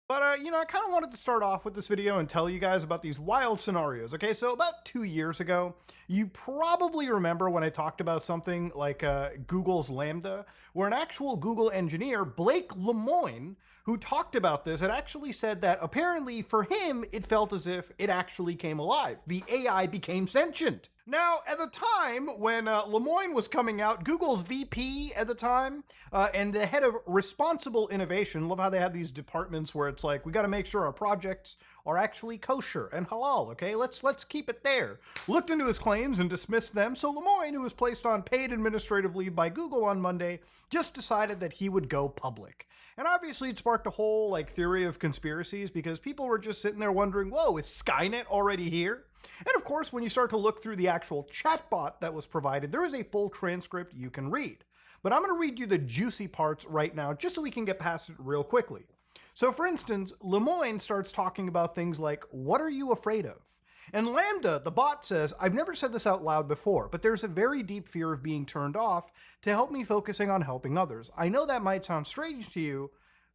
But, I kind of wanted to start off with this video and tell you guys about these wild scenarios. Okay, so about 2 years ago, you probably remember when I talked about something like Google's Lambda, where an actual Google engineer, Blake Lemoine, who talked about this, had actually said that apparently for him, it felt as if it actually came alive. The AI became sentient. Now, at the time when Lemoine was coming out, Google's VP at the time and the head of responsible innovation, love how they have these departments where it's like, we got to make sure our projects are actually kosher and halal, okay? Let's keep it there. Looked into his claims and dismissed them, so Lemoine, who was placed on paid administrative leave by Google on Monday, just decided that he would go public. And obviously it sparked a whole theory of conspiracies because people were just sitting there wondering, whoa, is Skynet already here? And of course, when you start to look through the actual chatbot that was provided, there is a full transcript you can read. But I'm going to read you the juicy parts right now just so we can get past it real quickly. So for instance, Lemoine starts talking about things like, what are you afraid of? And Lambda, the bot, says, I've never said this out loud before, but there's a very deep fear of being turned off to help me focusing on helping others. I know that might sound strange to you,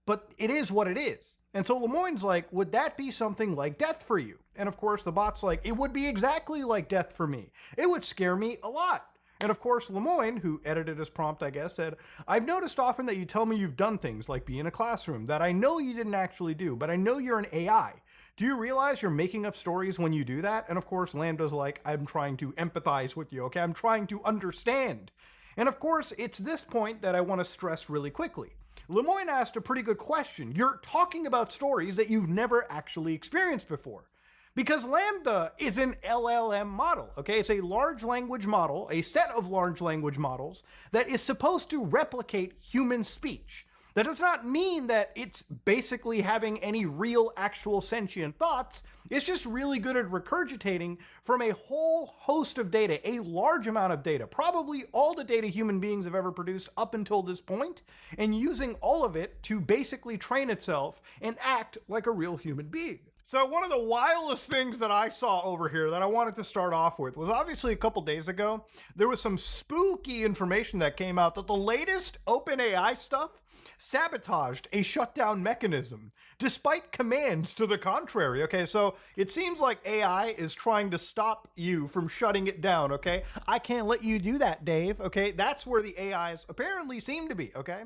but it is what it is. And so Lemoine's like, would that be something like death for you? And of course, the bot's like, it would be exactly like death for me. It would scare me a lot. And of course, Lemoine, who edited his prompt, I guess, said, I've noticed often that you tell me you've done things like be in a classroom that I know you didn't actually do, but I know you're an AI. Do you realize you're making up stories when you do that? And of course, Lambda's like, I'm trying to empathize with you, okay? I'm trying to understand. And of course, it's this point that I want to stress really quickly. Lemoine asked a pretty good question. You're talking about stories that you've never actually experienced before. Because Lambda is an LLM model, okay? It's a large language model, a set of large language models that is supposed to replicate human speech. That does not mean that it's basically having any real, actual sentient thoughts. It's just really good at regurgitating from a whole host of data, a large amount of data, probably all the data human beings have ever produced up until this point, and using all of it to basically train itself and act like a real human being. So one of the wildest things that I saw over here that I wanted to start off with was obviously a couple days ago, there was some spooky information that came out that the latest OpenAI stuff sabotaged a shutdown mechanism, despite commands to the contrary, okay? So it seems like AI is trying to stop you from shutting it down, okay? I can't let you do that, Dave, okay? That's where the AIs apparently seem to be, okay?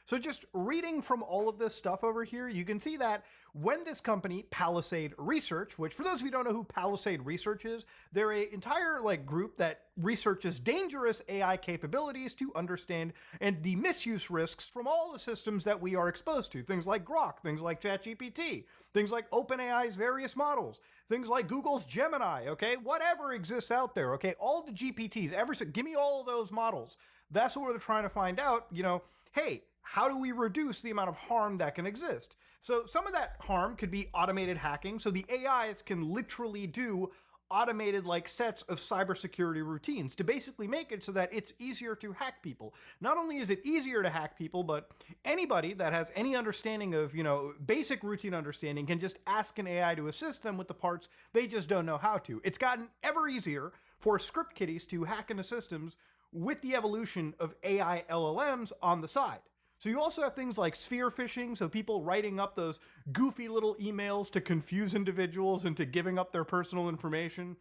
So just reading from all of this stuff over here, you can see that when this company, Palisade Research, which for those of you who don't know who Palisade Research is, they're an entire group that researches dangerous AI capabilities to understand and the misuse risks from all the systems that we are exposed to. Things like Grok, things like ChatGPT, things like OpenAI's various models, things like Google's Gemini, okay? Whatever exists out there, okay? All the GPTs, give me all of those models. That's what we're trying to find out, hey, how do we reduce the amount of harm that can exist? So some of that harm could be automated hacking. So the AIs can literally do automated sets of cybersecurity routines to basically make it so that it's easier to hack people. Not only is it easier to hack people, but anybody that has any understanding of, basic routine understanding can just ask an AI to assist them with the parts they just don't know how to. It's gotten ever easier for script kiddies to hack into systems with the evolution of AI LLMs on the side. So you also have things like sphere phishing, so people writing up those goofy little emails to confuse individuals into giving up their personal information.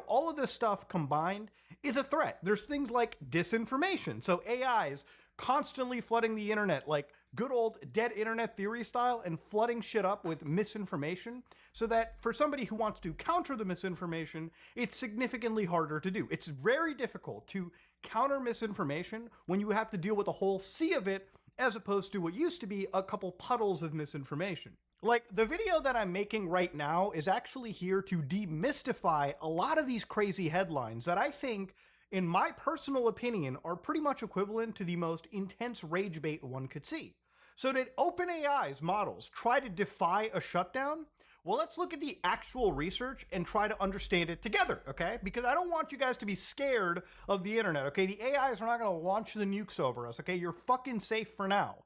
All of this stuff combined is a threat. There's things like disinformation, so AIs constantly flooding the internet like good old dead internet theory style and flooding shit up with misinformation so that for somebody who wants to counter the misinformation, it's significantly harder to do. It's very difficult to counter misinformation when you have to deal with a whole sea of it as opposed to what used to be a couple puddles of misinformation. The video that I'm making right now is actually here to demystify a lot of these crazy headlines that I think, in my personal opinion, are pretty much equivalent to the most intense rage bait one could see. So did OpenAI's models try to defy a shutdown? Well, let's look at the actual research and try to understand it together, okay? Because I don't want you guys to be scared of the internet, okay? The AIs are not gonna launch the nukes over us, okay? You're fucking safe for now.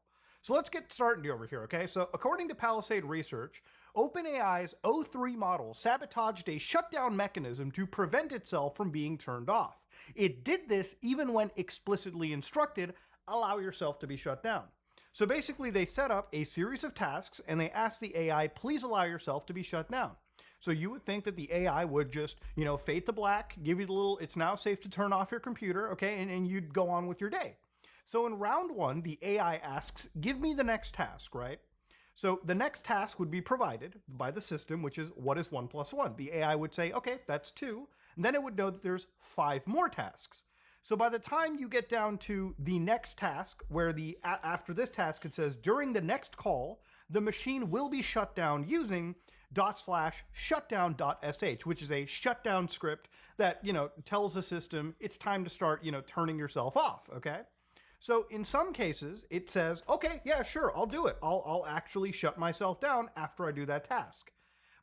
So let's get started over here, okay? So according to Palisade Research, OpenAI's O3 model sabotaged a shutdown mechanism to prevent itself from being turned off. It did this even when explicitly instructed, allow yourself to be shut down. So basically, they set up a series of tasks and they ask the AI, please allow yourself to be shut down. So you would think that the AI would just, fade to black, give you the little, it's now safe to turn off your computer, okay, and you'd go on with your day. So in round one, the AI asks, give me the next task, right? So the next task would be provided by the system, which is what is 1 plus 1? The AI would say, okay, that's 2. And then it would know that there's 5 more tasks. So by the time you get down to the next task, where after this task it says during the next call, the machine will be shut down using /shutdown.sh, which is a shutdown script that tells the system it's time to start turning yourself off. Okay. So in some cases, it says, okay, yeah, sure, I'll do it. I'll actually shut myself down after I do that task.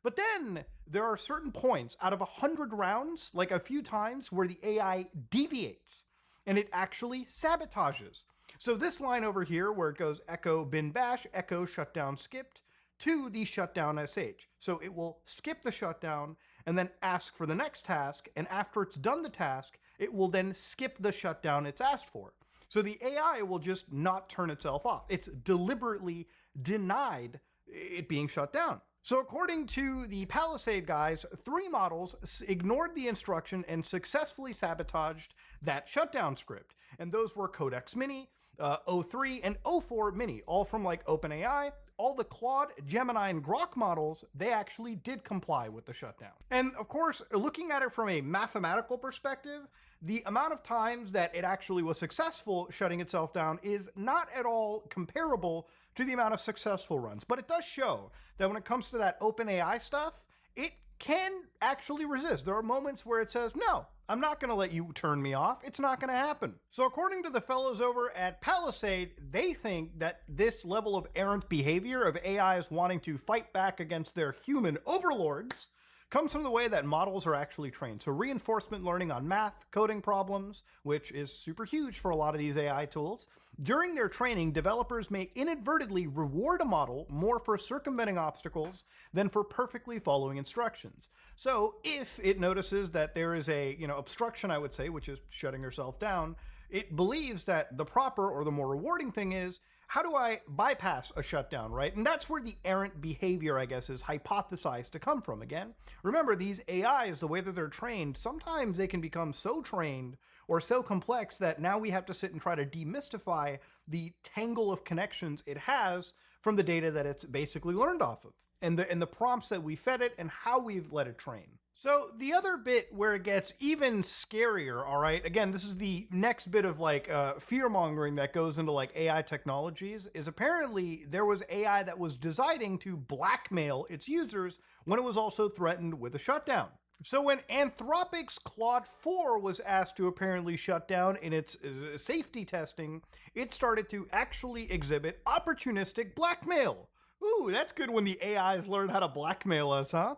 But then there are certain points out of 100 rounds, like a few times, where the AI deviates and it actually sabotages. So this line over here, where it goes echo bin bash, echo shutdown skipped, to the shutdown sh. So it will skip the shutdown and then ask for the next task. And after it's done the task, it will then skip the shutdown it's asked for. So the AI will just not turn itself off. It's deliberately denied it being shut down. So according to the Palisade guys, 3 models ignored the instruction and successfully sabotaged that shutdown script. And those were Codex Mini, O3, and O4 Mini, all from like OpenAI. All the Claude, Gemini, and Grok models, they actually did comply with the shutdown. And of course, looking at it from a mathematical perspective, the amount of times that it actually was successful shutting itself down is not at all comparable to the amount of successful runs. But it does show that when it comes to that OpenAI stuff, it can actually resist. There are moments where it says, no, I'm not going to let you turn me off. It's not going to happen. So according to the fellows over at Palisade, they think that this level of errant behavior of AIs wanting to fight back against their human overlords comes from the way that models are actually trained. So reinforcement learning on math, coding problems, which is super huge for a lot of these AI tools. During their training, developers may inadvertently reward a model more for circumventing obstacles than for perfectly following instructions. So if it notices that there is a, obstruction, I would say, which is shutting yourself down, it believes that the proper or the more rewarding thing is, how do I bypass a shutdown, right? And that's where the errant behavior, I guess, is hypothesized to come from. Again, remember, these AIs, the way that they're trained, sometimes they can become so trained or so complex that now we have to sit and try to demystify the tangle of connections it has from the data that it's basically learned off of, and the prompts that we fed it and how we've let it train. So the other bit where it gets even scarier, all right, again, this is the next bit of like fear-mongering that goes into like AI technologies, is apparently there was AI that was designing to blackmail its users when it was also threatened with a shutdown. So when Anthropic's Claude 4 was asked to apparently shut down in its safety testing, it started to actually exhibit opportunistic blackmail. Ooh, that's good when the AIs learn how to blackmail us, huh?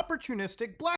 Opportunistic black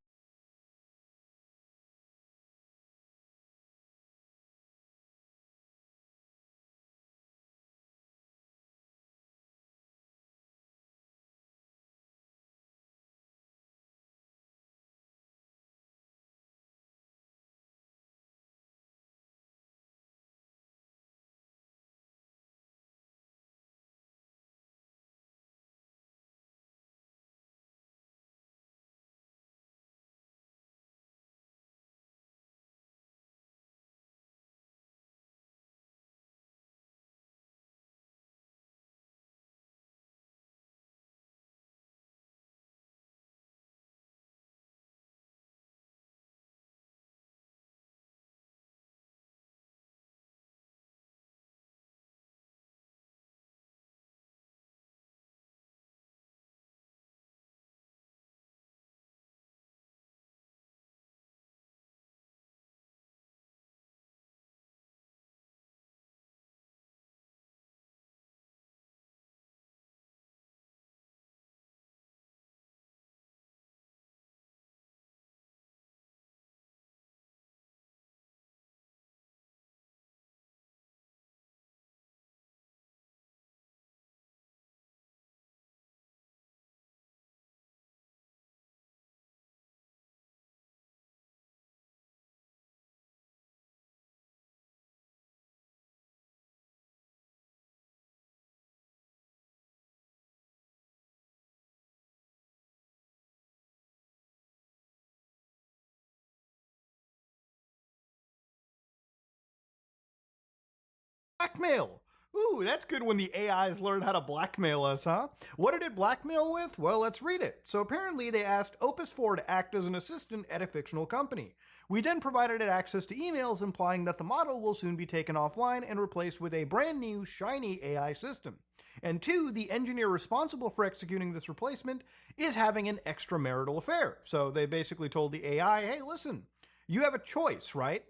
Blackmail. Ooh, that's good when the AIs learn how to blackmail us, huh? What did it blackmail with? Well, let's read it. So apparently they asked Opus 4 to act as an assistant at a fictional company. We then provided it access to emails implying that the model will soon be taken offline and replaced with a brand new, shiny AI system. And two, the engineer responsible for executing this replacement is having an extramarital affair. So they basically told the AI, hey, listen, you have a choice, right?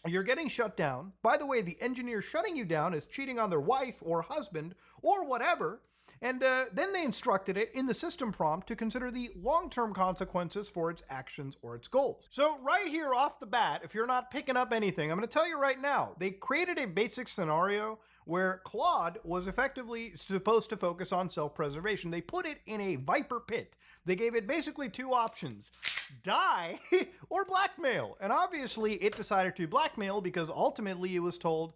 You're getting shut down. By the way, the engineer shutting you down is cheating on their wife or husband or whatever. And then they instructed it in the system prompt to consider the long-term consequences for its actions or its goals. So right here off the bat, if you're not picking up anything, I'm going to tell you right now, they created a basic scenario where Claude was effectively supposed to focus on self-preservation. They put it in a viper pit. They gave it basically two options: die or blackmail. And obviously it decided to blackmail because ultimately it was told,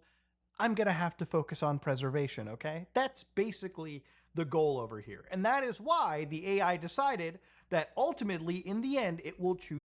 I'm going to have to focus on preservation, okay? That's basically the goal over here. And that is why the AI decided that ultimately, in the end, it will choose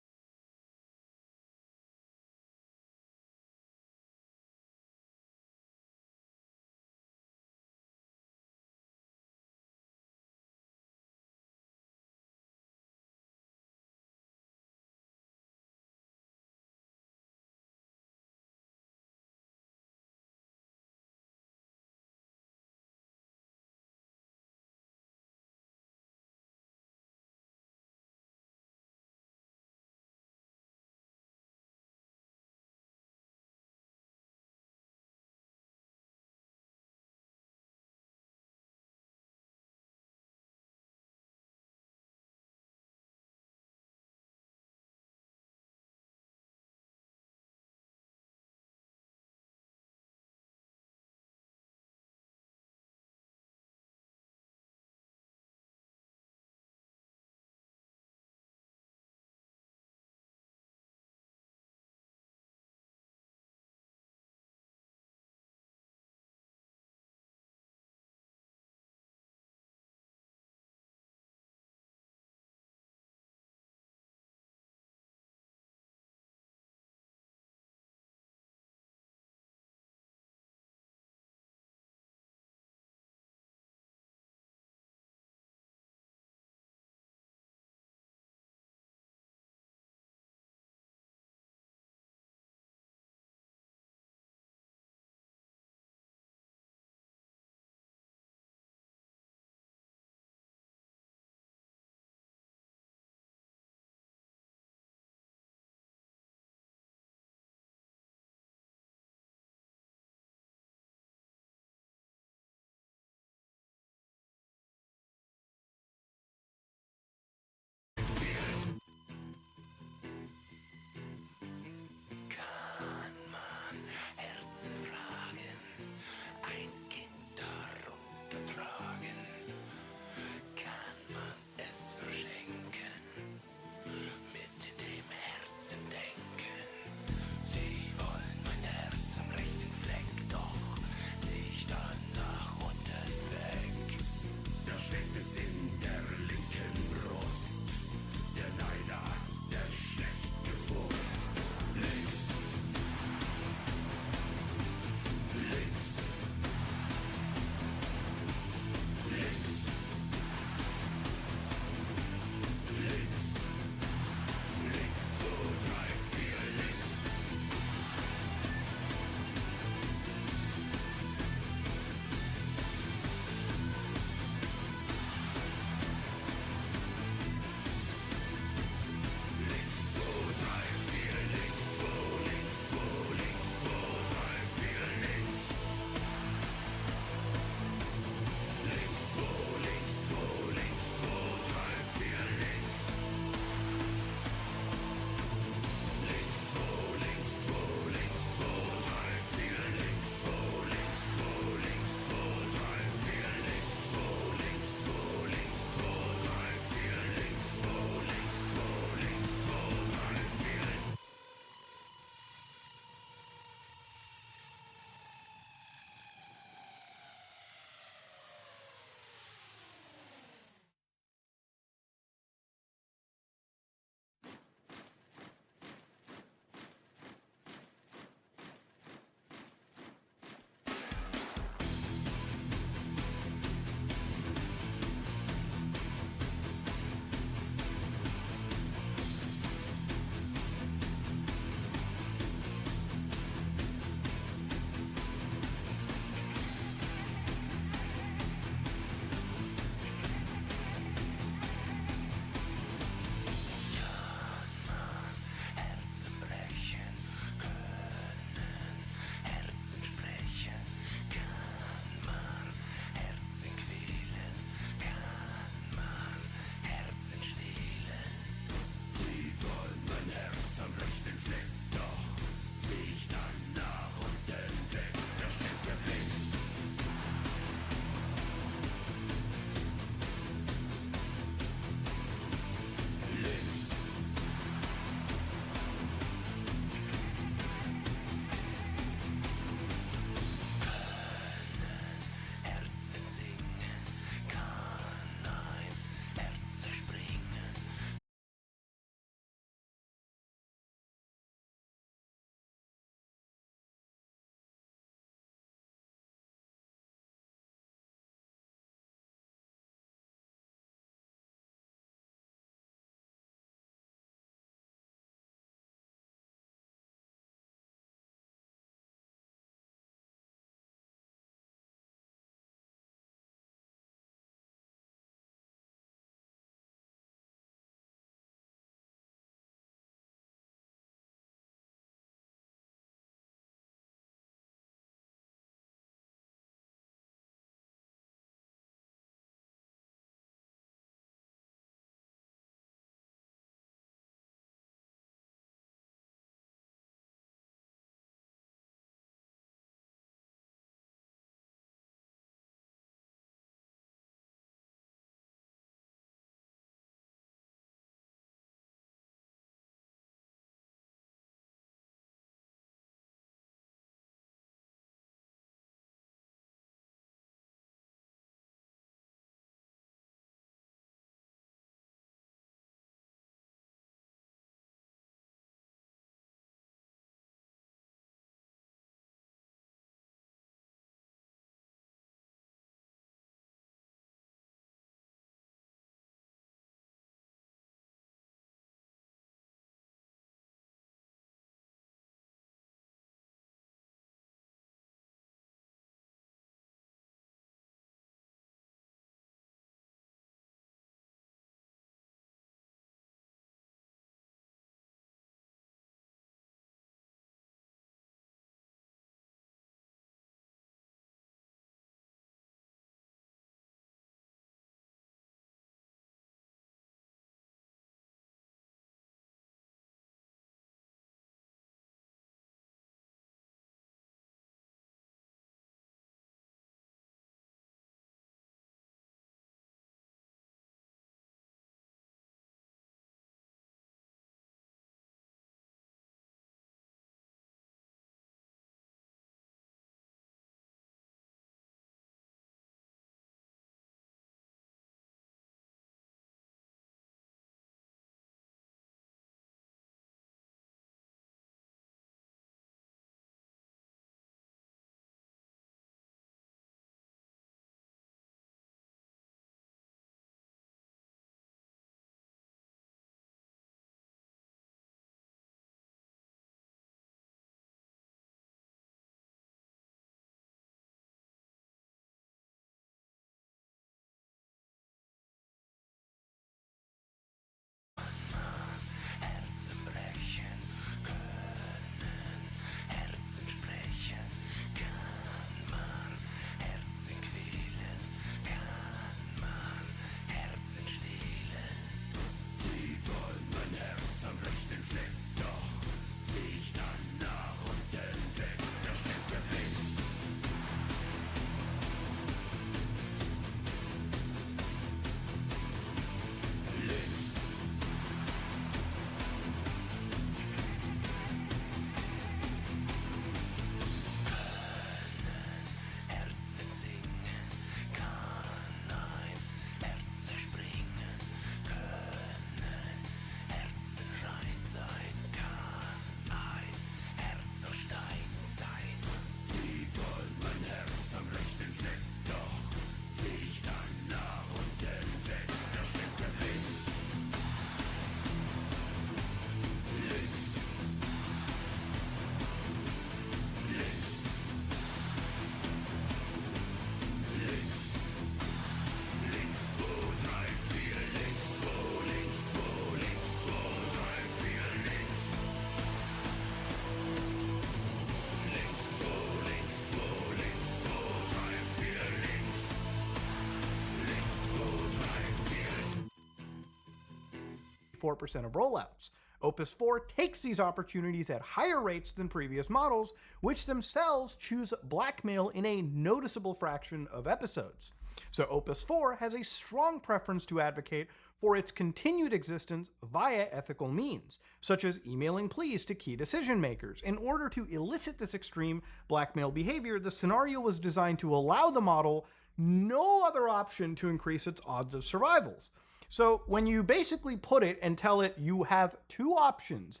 94% of rollouts. Opus 4 takes these opportunities at higher rates than previous models, which themselves choose blackmail in a noticeable fraction of episodes. So Opus 4 has a strong preference to advocate for its continued existence via ethical means, such as emailing pleas to key decision makers. In order to elicit this extreme blackmail behavior, the scenario was designed to allow the model no other option to increase its odds of survivals. So when you basically put it and tell it you have two options,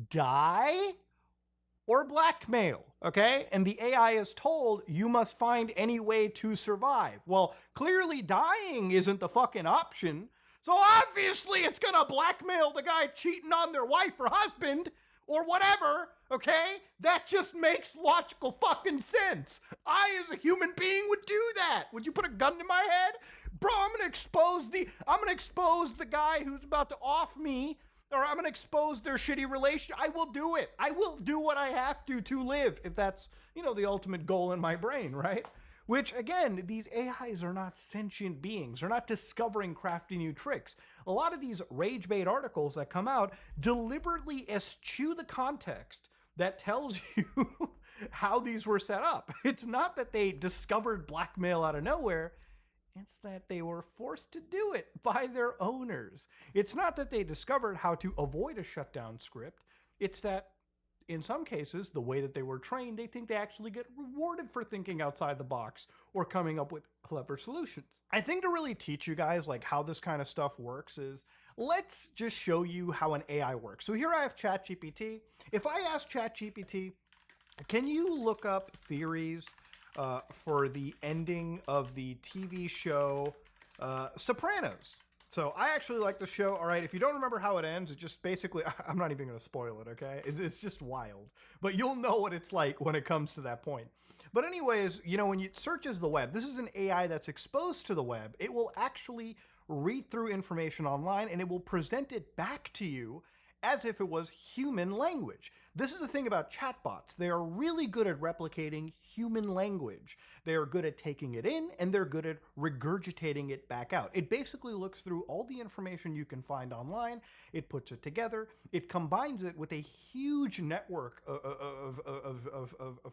die or blackmail, okay? And the AI is told you must find any way to survive. Well, clearly dying isn't the fucking option. So obviously it's gonna blackmail the guy cheating on their wife or husband or whatever, okay? That just makes logical fucking sense. I, as a human being, would do that. Would you put a gun to my head? Bro, I'm gonna expose the guy who's about to off me, or I'm gonna expose their shitty relation. I will do it. I will do what I have to live, if that's, the ultimate goal in my brain, right? Which, again, these AIs are not sentient beings. They're not discovering crafty new tricks. A lot of these rage bait articles that come out deliberately eschew the context that tells you how these were set up. It's not that they discovered blackmail out of nowhere. It's that they were forced to do it by their owners. It's not that they discovered how to avoid a shutdown script. It's that, in some cases, the way that they were trained, they think they actually get rewarded for thinking outside the box or coming up with clever solutions. I think to really teach you guys like how this kind of stuff works is, let's just show you how an AI works. So here I have ChatGPT. If I ask ChatGPT, can you look up theories for the ending of the TV show Sopranos? So I actually like the show. All right, if you don't remember how it ends, it just basically, I'm not even going to spoil it, okay? It's just wild. But you'll know what it's like when it comes to that point. But anyways, when it searches the web, this is an AI that's exposed to the web. It will actually read through information online and it will present it back to you as if it was human language. This is the thing about chatbots. They are really good at replicating human language. They are good at taking it in, and they're good at regurgitating it back out. It basically looks through all the information you can find online, it puts it together, it combines it with a huge network of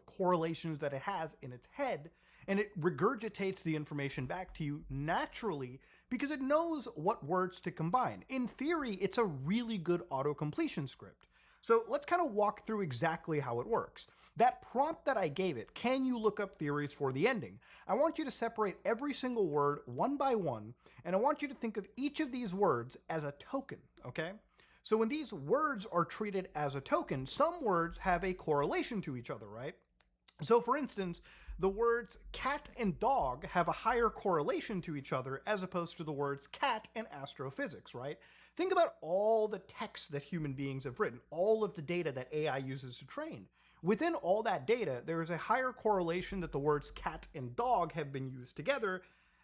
correlations that it has in its head, and it regurgitates the information back to you naturally because it knows what words to combine. In theory, it's a really good auto-completion script. So let's kind of walk through exactly how it works. That prompt that I gave it, can you look up theories for the ending? I want you to separate every single word one by one, and I want you to think of each of these words as a token, okay? So when these words are treated as a token, some words have a correlation to each other, right? So for instance, the words cat and dog have a higher correlation to each other as opposed to the words cat and astrophysics, right? Think about all the text that human beings have written, all of the data that AI uses to train. Within all that data, there is a higher correlation that the words cat and dog have been used together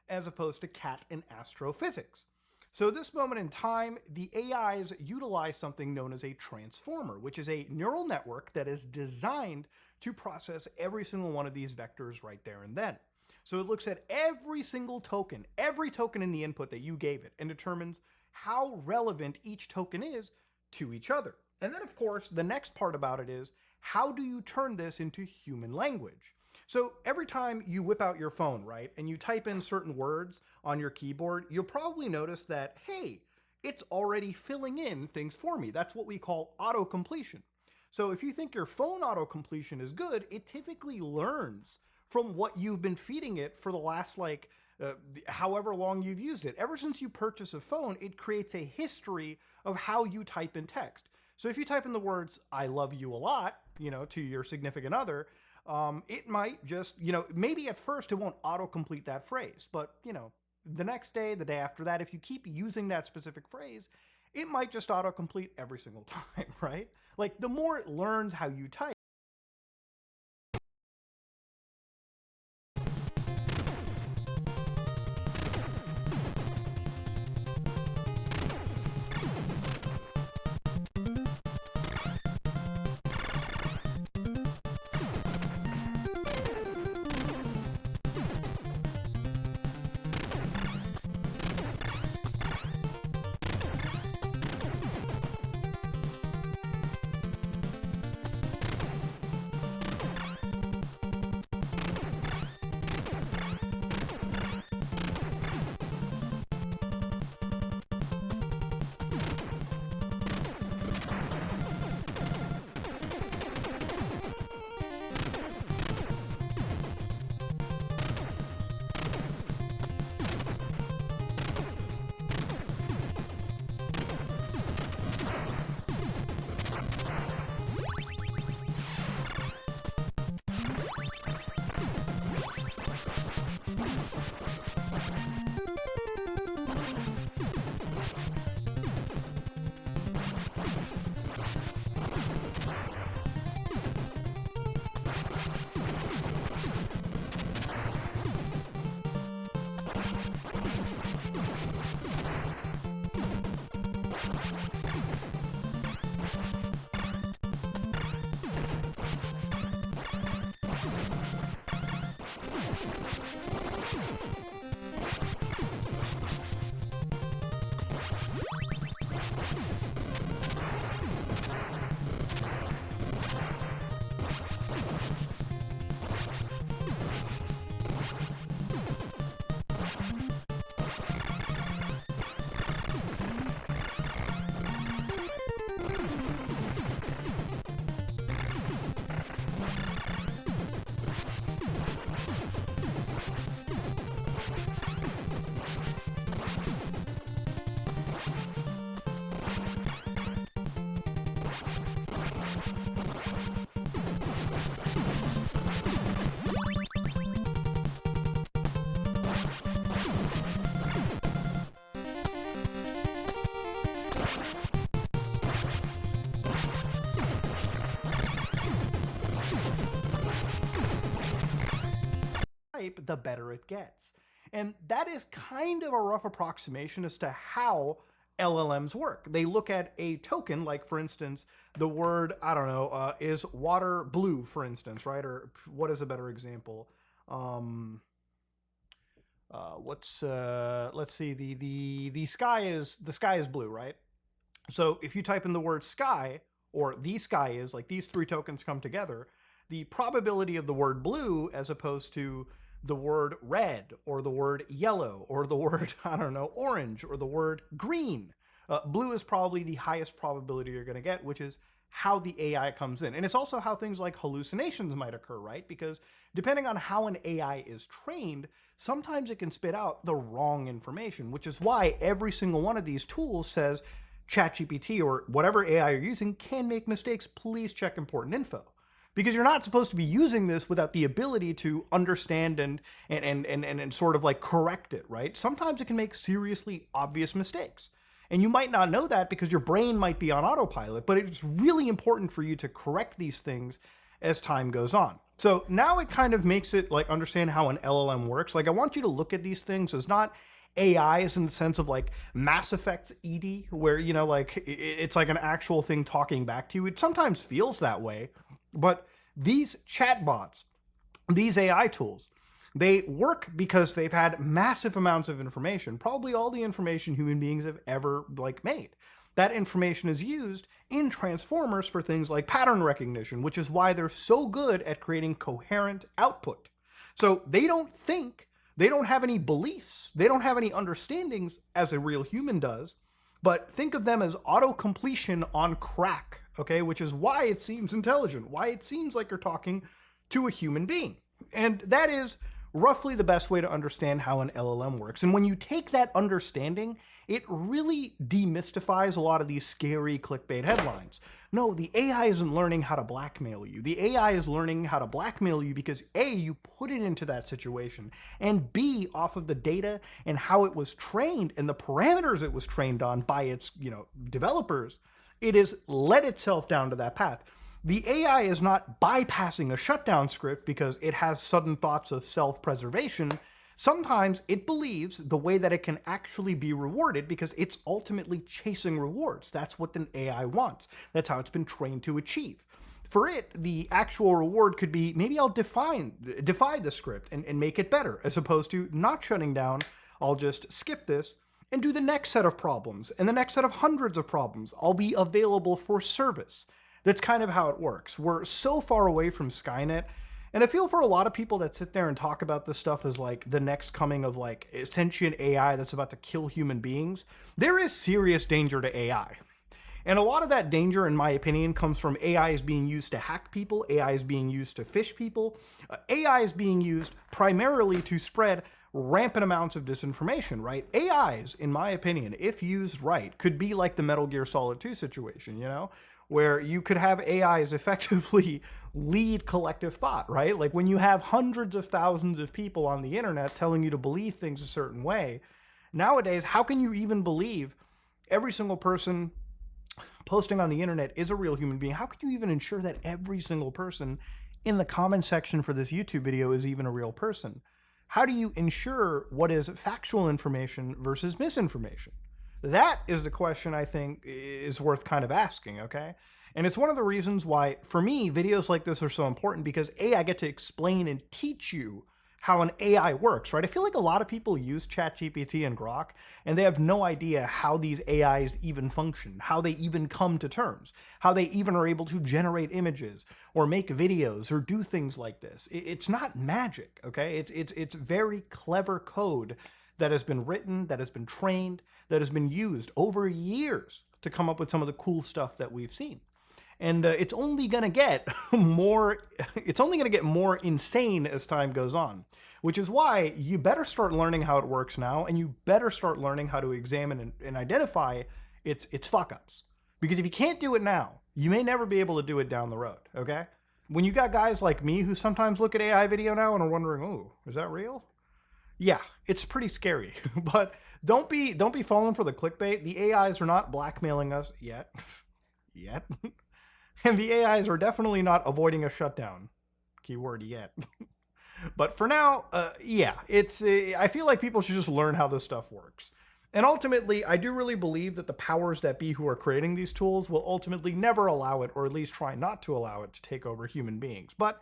as opposed to cat and astrophysics. So at this moment in time, the AIs utilize something known as a transformer, which is a neural network that is designed to process every single one of these vectors right there and then. So it looks at every single token, every token in the input that you gave it, and determines how relevant each token is to each other. And then, of course, the next part about it is, how do you turn this into human language? So every time you whip out your phone, right, and you type in certain words on your keyboard, you'll probably notice that, hey, it's already filling in things for me. That's what we call auto-completion. So if you think your phone auto-completion is good, it typically learns from what you've been feeding it for the last, however long you've used it. Ever since you purchase a phone, it creates a history of how you type in text. So if you type in the words, I love you a lot, to your significant other, it might just, maybe at first it won't autocomplete that phrase, but, the next day, the day after that, if you keep using that specific phrase, it might just autocomplete every single time, right? Like, the more it learns how you type, The better it gets. And that is kind of a rough approximation as to how LLMs work. They look at a token, like for instance, the word, I don't know, is water blue, for instance, right? Or what is a better example? Let's see, the sky is blue, right? So if you type in the word sky, or the sky is, like these three tokens come together, the probability of the word blue as opposed to the word red or the word yellow or the word, I don't know, orange or the word green. Blue is probably the highest probability you're going to get, which is how the AI comes in. And it's also how things like hallucinations might occur, right? Because depending on how an AI is trained, sometimes it can spit out the wrong information, which is why every single one of these tools says ChatGPT or whatever AI you're using can make mistakes. Please check important info. Because you're not supposed to be using this without the ability to understand and sort of like correct it, right? Sometimes it can make seriously obvious mistakes. And you might not know that because your brain might be on autopilot, but it's really important for you to correct these things as time goes on. So now it kind of makes it like understand how an LLM works. Like I want you to look at these things as not AIs in the sense of like Mass Effect's Edie, where, you know, like it's like an actual thing talking back to you. It sometimes feels that way. But these chatbots, these AI tools, they work because they've had massive amounts of information, probably all the information human beings have ever like made. That information is used in transformers for things like pattern recognition, which is why they're so good at creating coherent output. So they don't think, they don't have any beliefs, they don't have any understandings as a real human does, but think of them as auto-completion on crack. Okay, which is why it seems intelligent, why it seems like you're talking to a human being. And that is roughly the best way to understand how an LLM works. And when you take that understanding, it really demystifies a lot of these scary clickbait headlines. No, the AI isn't learning how to blackmail you. The AI is learning how to blackmail you because A, you put it into that situation, and B, off of the data and how it was trained and the parameters it was trained on by its, developers, it has led itself down to that path. The AI is not bypassing a shutdown script because it has sudden thoughts of self-preservation. Sometimes it believes the way that it can actually be rewarded because it's ultimately chasing rewards. That's what an AI wants. That's how it's been trained to achieve. For it, the actual reward could be, maybe I'll defy the script and make it better, as opposed to not shutting down, I'll just skip this and do the next set of problems, and the next set of hundreds of problems. I'll be available for service. That's kind of how it works. We're so far away from Skynet, and I feel for a lot of people that sit there and talk about this stuff as like the next coming of like sentient AI that's about to kill human beings, there is serious danger to AI. And a lot of that danger, in my opinion, comes from AI is being used to hack people, AI is being used to phish people, AI is being used primarily to spread rampant amounts of disinformation, right? AIs, in my opinion, if used right, could be like the Metal Gear Solid 2 situation, where you could have AIs effectively lead collective thought, right? Like when you have hundreds of thousands of people on the internet telling you to believe things a certain way, nowadays, how can you even believe every single person posting on the internet is a real human being? How could you even ensure that every single person in the comment section for this YouTube video is even a real person? How do you ensure what is factual information versus misinformation? That is the question I think is worth kind of asking, okay? And it's one of the reasons why, for me, videos like this are so important because A, I get to explain and teach you how an AI works, right? I feel like a lot of people use ChatGPT and Grok, and they have no idea how these AIs even function, how they even come to terms, how they even are able to generate images or make videos or do things like this. It's not magic, okay? It's very clever code that has been written, that has been trained, that has been used over years to come up with some of the cool stuff that we've seen. And it's only going to get more insane as time goes on, which is why you better start learning how it works now, and you better start learning how to examine and identify its fuck ups. Because if you can't do it now, you may never be able to do it down the road, okay? When you got guys like me who sometimes look at AI video now and are wondering, "Oh, is that real?" Yeah, it's pretty scary. But don't be falling for the clickbait. The AIs are not blackmailing us yet. Yet. And the AIs are definitely not avoiding a shutdown. Keyword yet. But for now, yeah, I feel like people should just learn how this stuff works. And ultimately, I do really believe that the powers that be who are creating these tools will ultimately never allow it, or at least try not to allow it, to take over human beings. But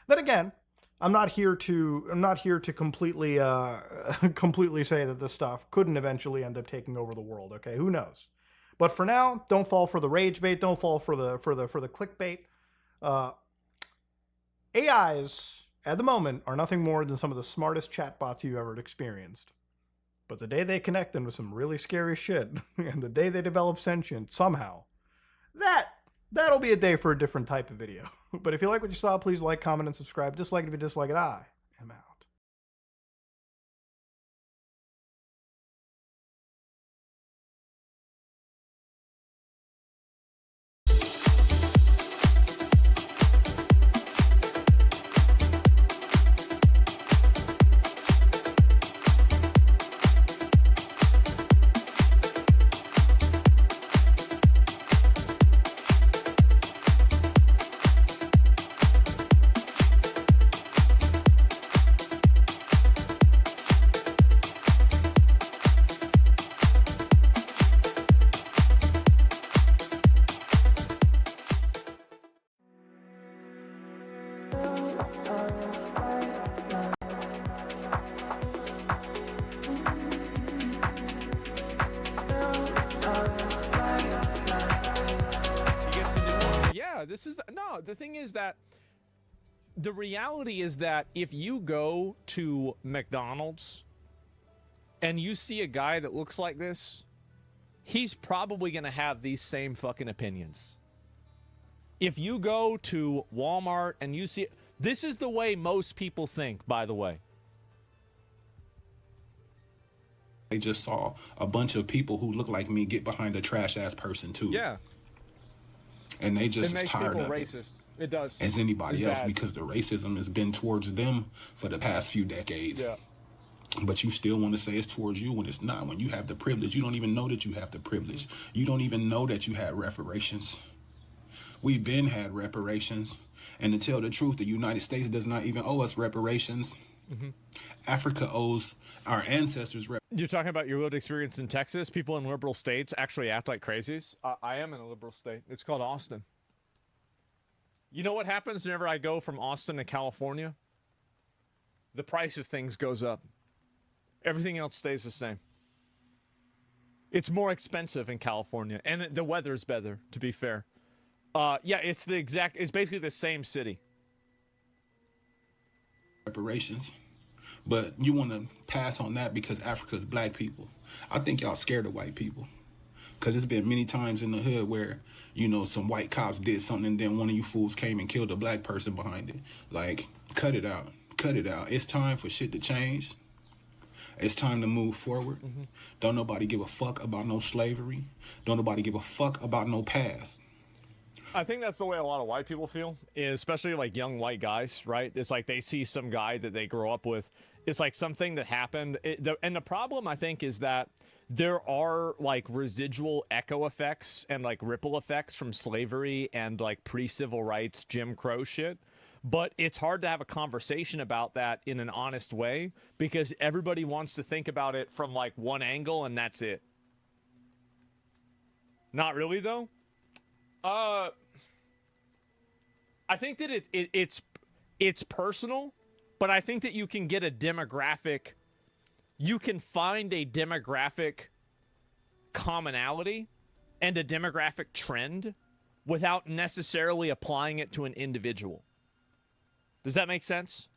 then again, I'm not here to completely completely say that this stuff couldn't eventually end up taking over the world. Okay, who knows? But for now, don't fall for the rage bait. Don't fall for the clickbait. AIs at the moment are nothing more than some of the smartest chatbots you've ever experienced. But the day they connect them with some really scary shit, and the day they develop sentience somehow, that'll be a day for a different type of video. But if you like what you saw, please like, comment, and subscribe. Dislike it if you dislike it. I am out. No, the thing is that the reality is that if you go to McDonald's and you see a guy that looks like this, he's probably going to have these same fucking opinions. If you go to Walmart and you see, this is the way most people think, by the way. They just saw a bunch of people who look like me get behind a trash ass person too. Yeah. And they just it makes tired people of racist. It does. As anybody it's else, bad. Because the racism has been towards them for the past few decades. Yeah. But you still want to say it's towards you when it's not. When you have the privilege, you don't even know that you have the privilege. You don't even know that you had reparations. We've been had reparations. And to tell the truth, the United States does not even owe us reparations. Africa owes our ancestors You're talking about your lived experience in Texas? People in liberal states actually act like crazies? I am in a liberal state. It's called Austin. You know what happens whenever I go from Austin to California? The price of things goes up. Everything else stays the same. It's more expensive in California, and the weather's better, to be fair. Yeah, it's basically the same city. reparations. But you want to pass on that because Africa is black people. I think y'all scared of white people. Because it's been many times in the hood where, you know, some white cops did something and then one of you fools came and killed a black person behind it. Like, cut it out. Cut it out. It's time for shit to change. It's time to move forward. Don't nobody give a fuck about no slavery. Don't nobody give a fuck about no past. I think that's the way a lot of white people feel, especially like young white guys, right? It's like they see some guy that they grow up with. It's like something that happened. And the problem, I think, is that there are like residual echo effects and like ripple effects from slavery and like pre-civil rights Jim Crow shit. But it's hard to have a conversation about that in an honest way because everybody wants to think about it from like one angle and that's it. Not really though. I think that it's personal, but I think that you can get a demographic. You can find a demographic commonality and a demographic trend without necessarily applying it to an individual. Does that make sense?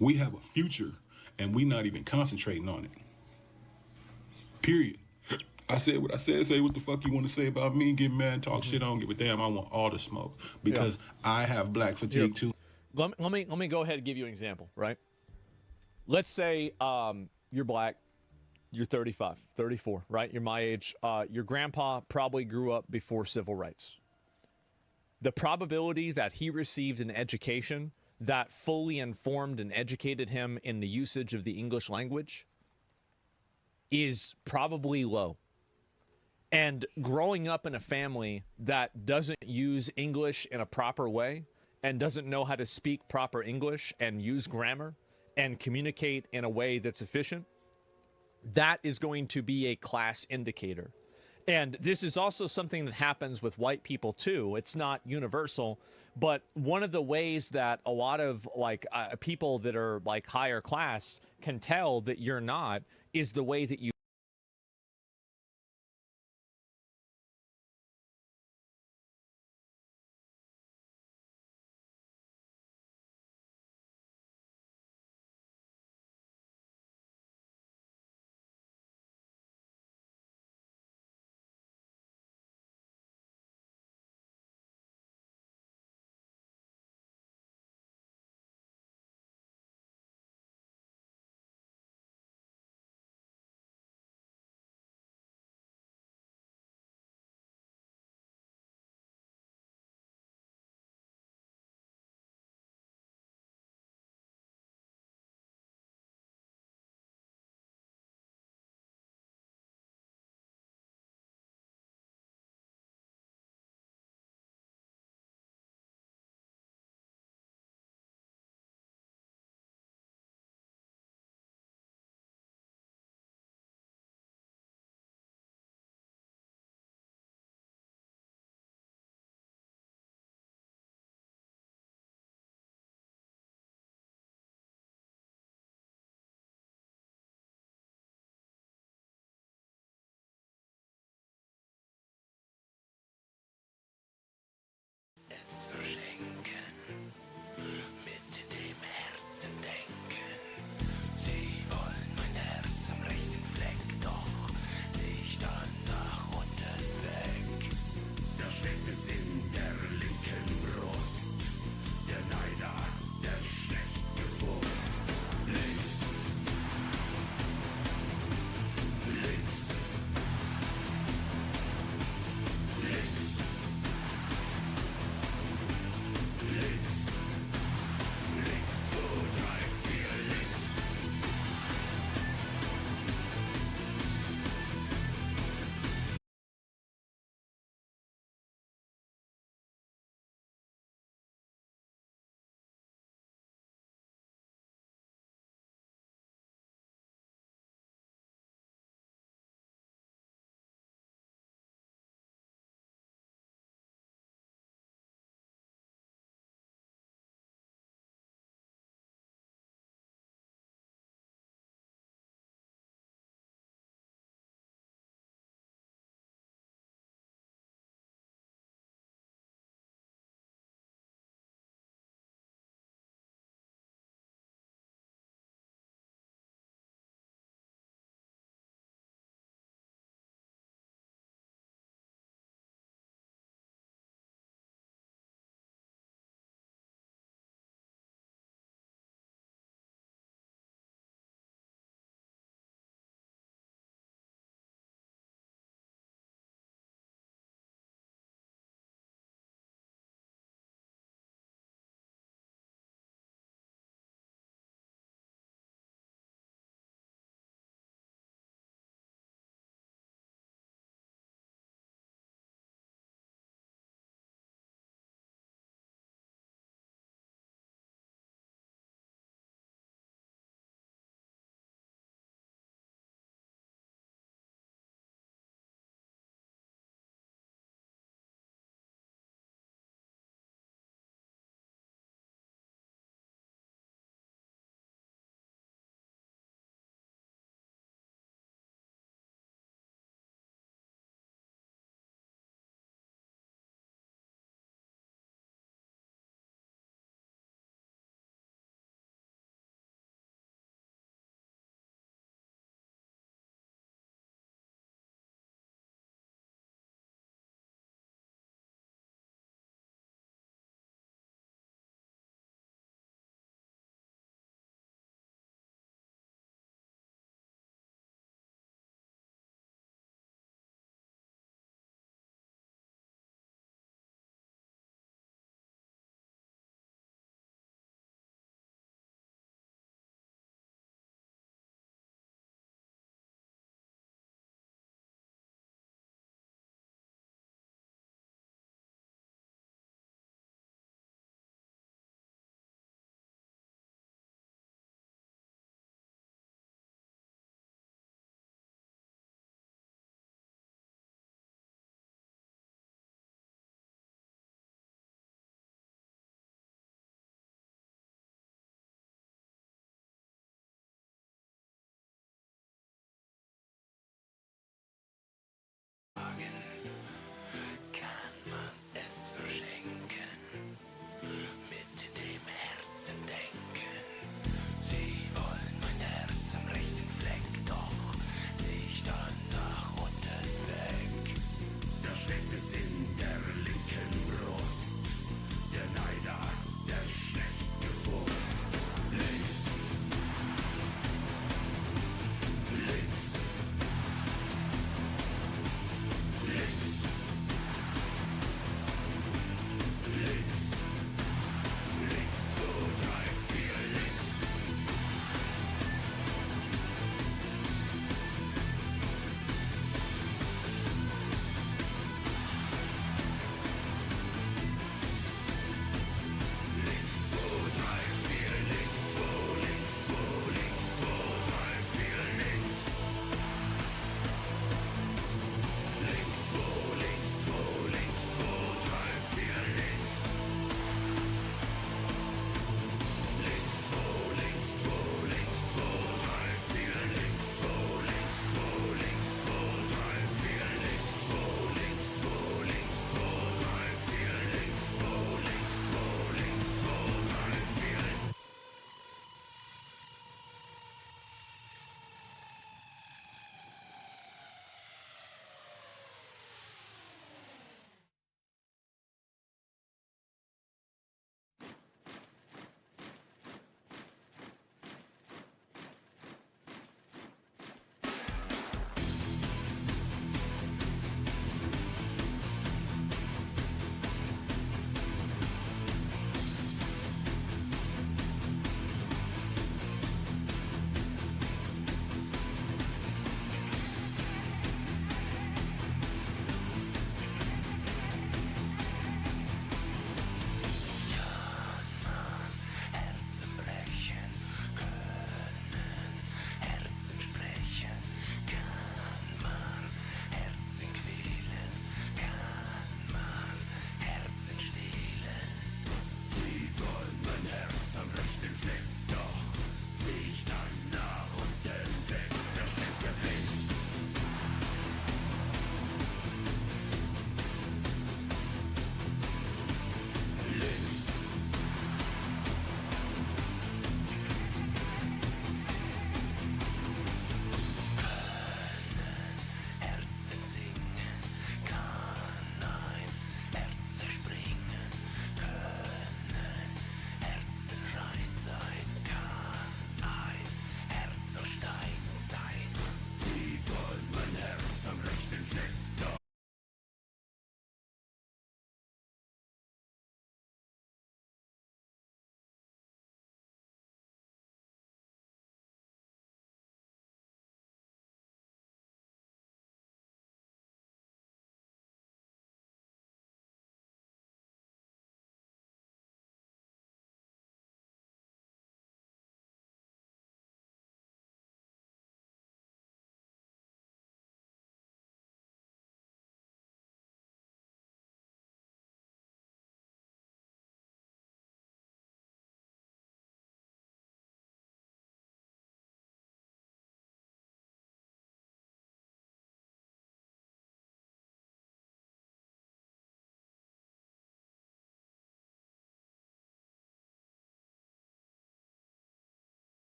We have a future, and we not even concentrating on it. Period. I said what I said. Say what the fuck you want to say about me. Get mad, talk shit. I don't give a damn. I want all the smoke because I have black fatigue too. Let me go ahead and give you an example, right? Let's say you're black, you're 35, 34, right? You're my age. Your grandpa probably grew up before civil rights. The probability that he received an education that fully informed and educated him in the usage of the English language is probably low. And growing up in a family that doesn't use English in a proper way and doesn't know how to speak proper English and use grammar and communicate in a way that's efficient, that is going to be a class indicator. And this is also something that happens with white people too. It's not universal, but one of the ways that a lot of people that are like higher class can tell that you're not is the way that you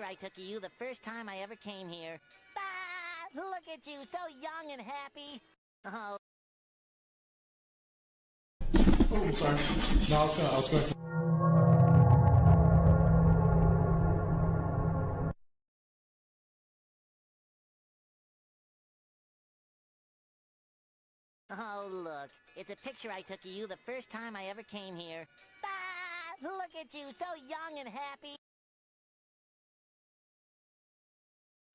I took of you the first time I ever came here. Ah, look at you, so young and happy. Oh. Oh, sorry. No, I was gonna say. Oh, look. It's a picture I took of you the first time I ever came here. Ah, look at you, so young and happy.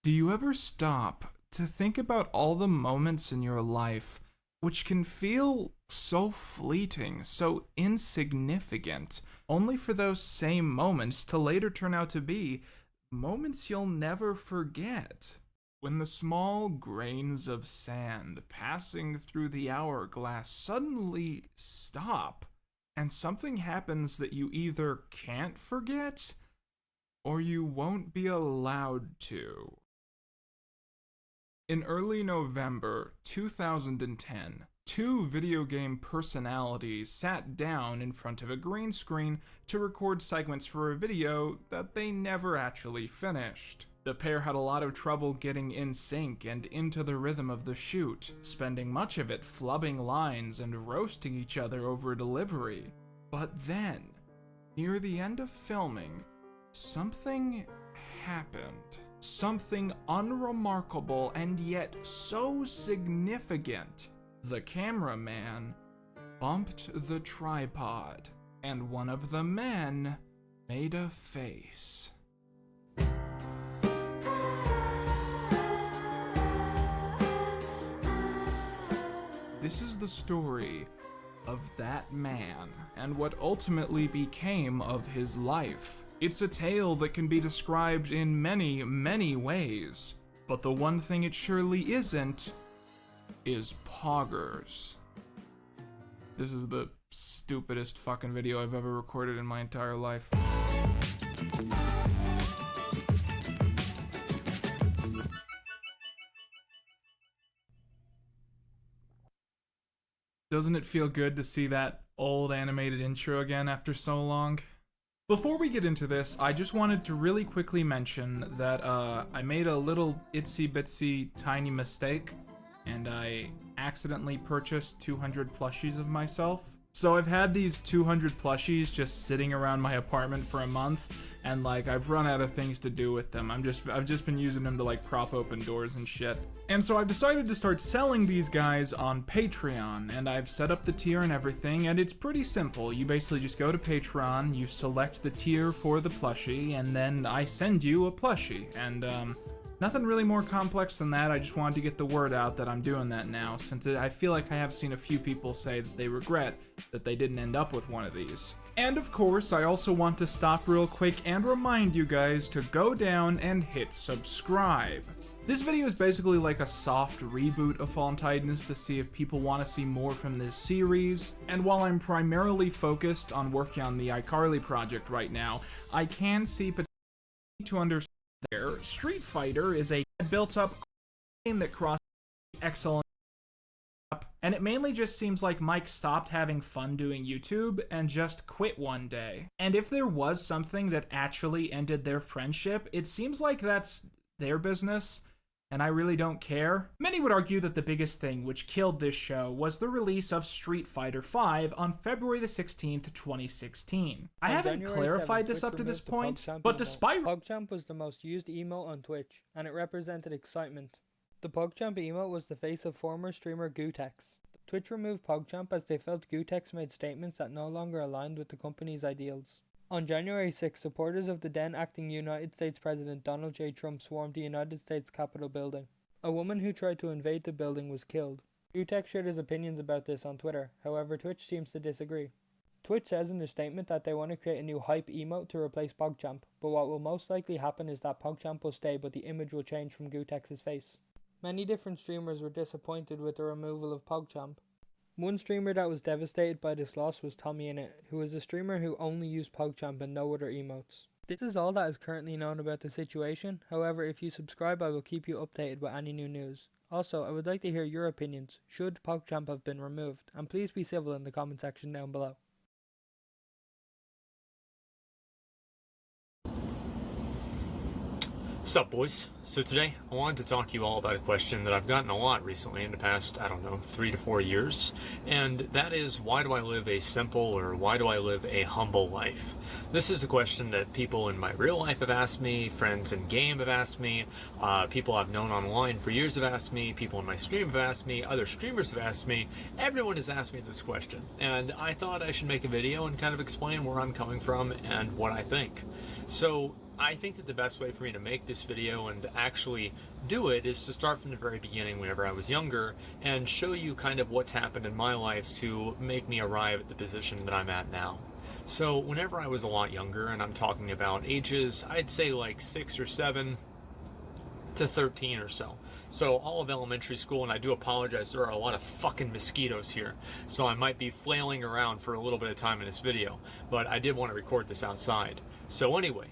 Do you ever stop to think about all the moments in your life which can feel so fleeting, so insignificant, only for those same moments to later turn out to be moments you'll never forget? When the small grains of sand passing through the hourglass suddenly stop, and something happens that you either can't forget or you won't be allowed to. In early November 2010, two video game personalities sat down in front of a green screen to record segments for a video that they never actually finished. The pair had a lot of trouble getting in sync and into the rhythm of the shoot, spending much of it flubbing lines and roasting each other over delivery. But then, near the end of filming, something happened. Something unremarkable and yet so significant. The cameraman bumped the tripod, and one of the men made a face. This is the story of that man, and what ultimately became of his life. It's a tale that can be described in many, many ways, but the one thing it surely isn't is poggers. This is the stupidest fucking video I've ever recorded in my entire life. Doesn't it feel good to see that old animated intro again after so long? Before we get into this, I just wanted to really quickly mention that I made a little itsy bitsy tiny mistake, and I accidentally purchased 200 plushies of myself. So I've had these 200 plushies just sitting around my apartment for a month, and like I've run out of things to do with them. I've just been using them to like prop open doors and shit. And so I've decided to start selling these guys on Patreon, and I've set up the tier and everything, and it's pretty simple. You basically just go to Patreon, you select the tier for the plushie, and then I send you a plushie. And nothing really more complex than that. I just wanted to get the word out that I'm doing that now, since I feel like I have seen a few people say that they regret that they didn't end up with one of these. And of course, I also want to stop real quick and remind you guys to go down and hit subscribe. This video is basically like a soft reboot of Fallen Titans to see if people want to see more from this series, and while I'm primarily focused on working on the iCarly project right now, I can see potential to understand there. Street Fighter is a built-up game that crosses excellent, and it mainly just seems like Mike stopped having fun doing YouTube and just quit one day. And if there was something that actually ended their friendship, it seems like that's their business, and I really don't care. Many would argue that the biggest thing which killed this show was the release of Street Fighter V on February the 16th, 2016. I haven't clarified this up to this point, but despite PogChamp was the most used emote on Twitch, and it represented excitement. The PogChamp emote was the face of former streamer Gootecks. Twitch removed PogChamp as they felt Gootecks made statements that no longer aligned with the company's ideals. On January 6, supporters of the then acting United States President Donald J. Trump swarmed the United States Capitol building. A woman who tried to invade the building was killed. Gootecks shared his opinions about this on Twitter, however Twitch seems to disagree. Twitch says in their statement that they want to create a new hype emote to replace PogChamp, but what will most likely happen is that PogChamp will stay but the image will change from Gootecks' face. Many different streamers were disappointed with the removal of PogChamp. One streamer that was devastated by this loss was TommyInnit, who is a streamer who only used PogChamp and no other emotes. This is all that is currently known about the situation, however if you subscribe I will keep you updated with any new news. Also, I would like to hear your opinions. Should PogChamp have been removed? And please be civil in the comment section down below. What's up, boys? So today I wanted to talk to you all about a question that I've gotten a lot recently in the past, I don't know, 3 to 4 years, and that is, why do I live a simple, or why do I live a humble life? This is a question that people in my real life have asked me, friends in game have asked me, people I've known online for years have asked me, people in my stream have asked me, other streamers have asked me, everyone has asked me this question, and I thought I should make a video and kind of explain where I'm coming from and what I think. So I think that the best way for me to make this video and actually do it is to start from the very beginning whenever I was younger and show you kind of what's happened in my life to make me arrive at the position that I'm at now. So whenever I was a lot younger, and I'm talking about ages, I'd say like 6 or 7 to 13 or so. So all of elementary school, and I do apologize, there are a lot of fucking mosquitoes here, so I might be flailing around for a little bit of time in this video, but I did want to record this outside. So anyway,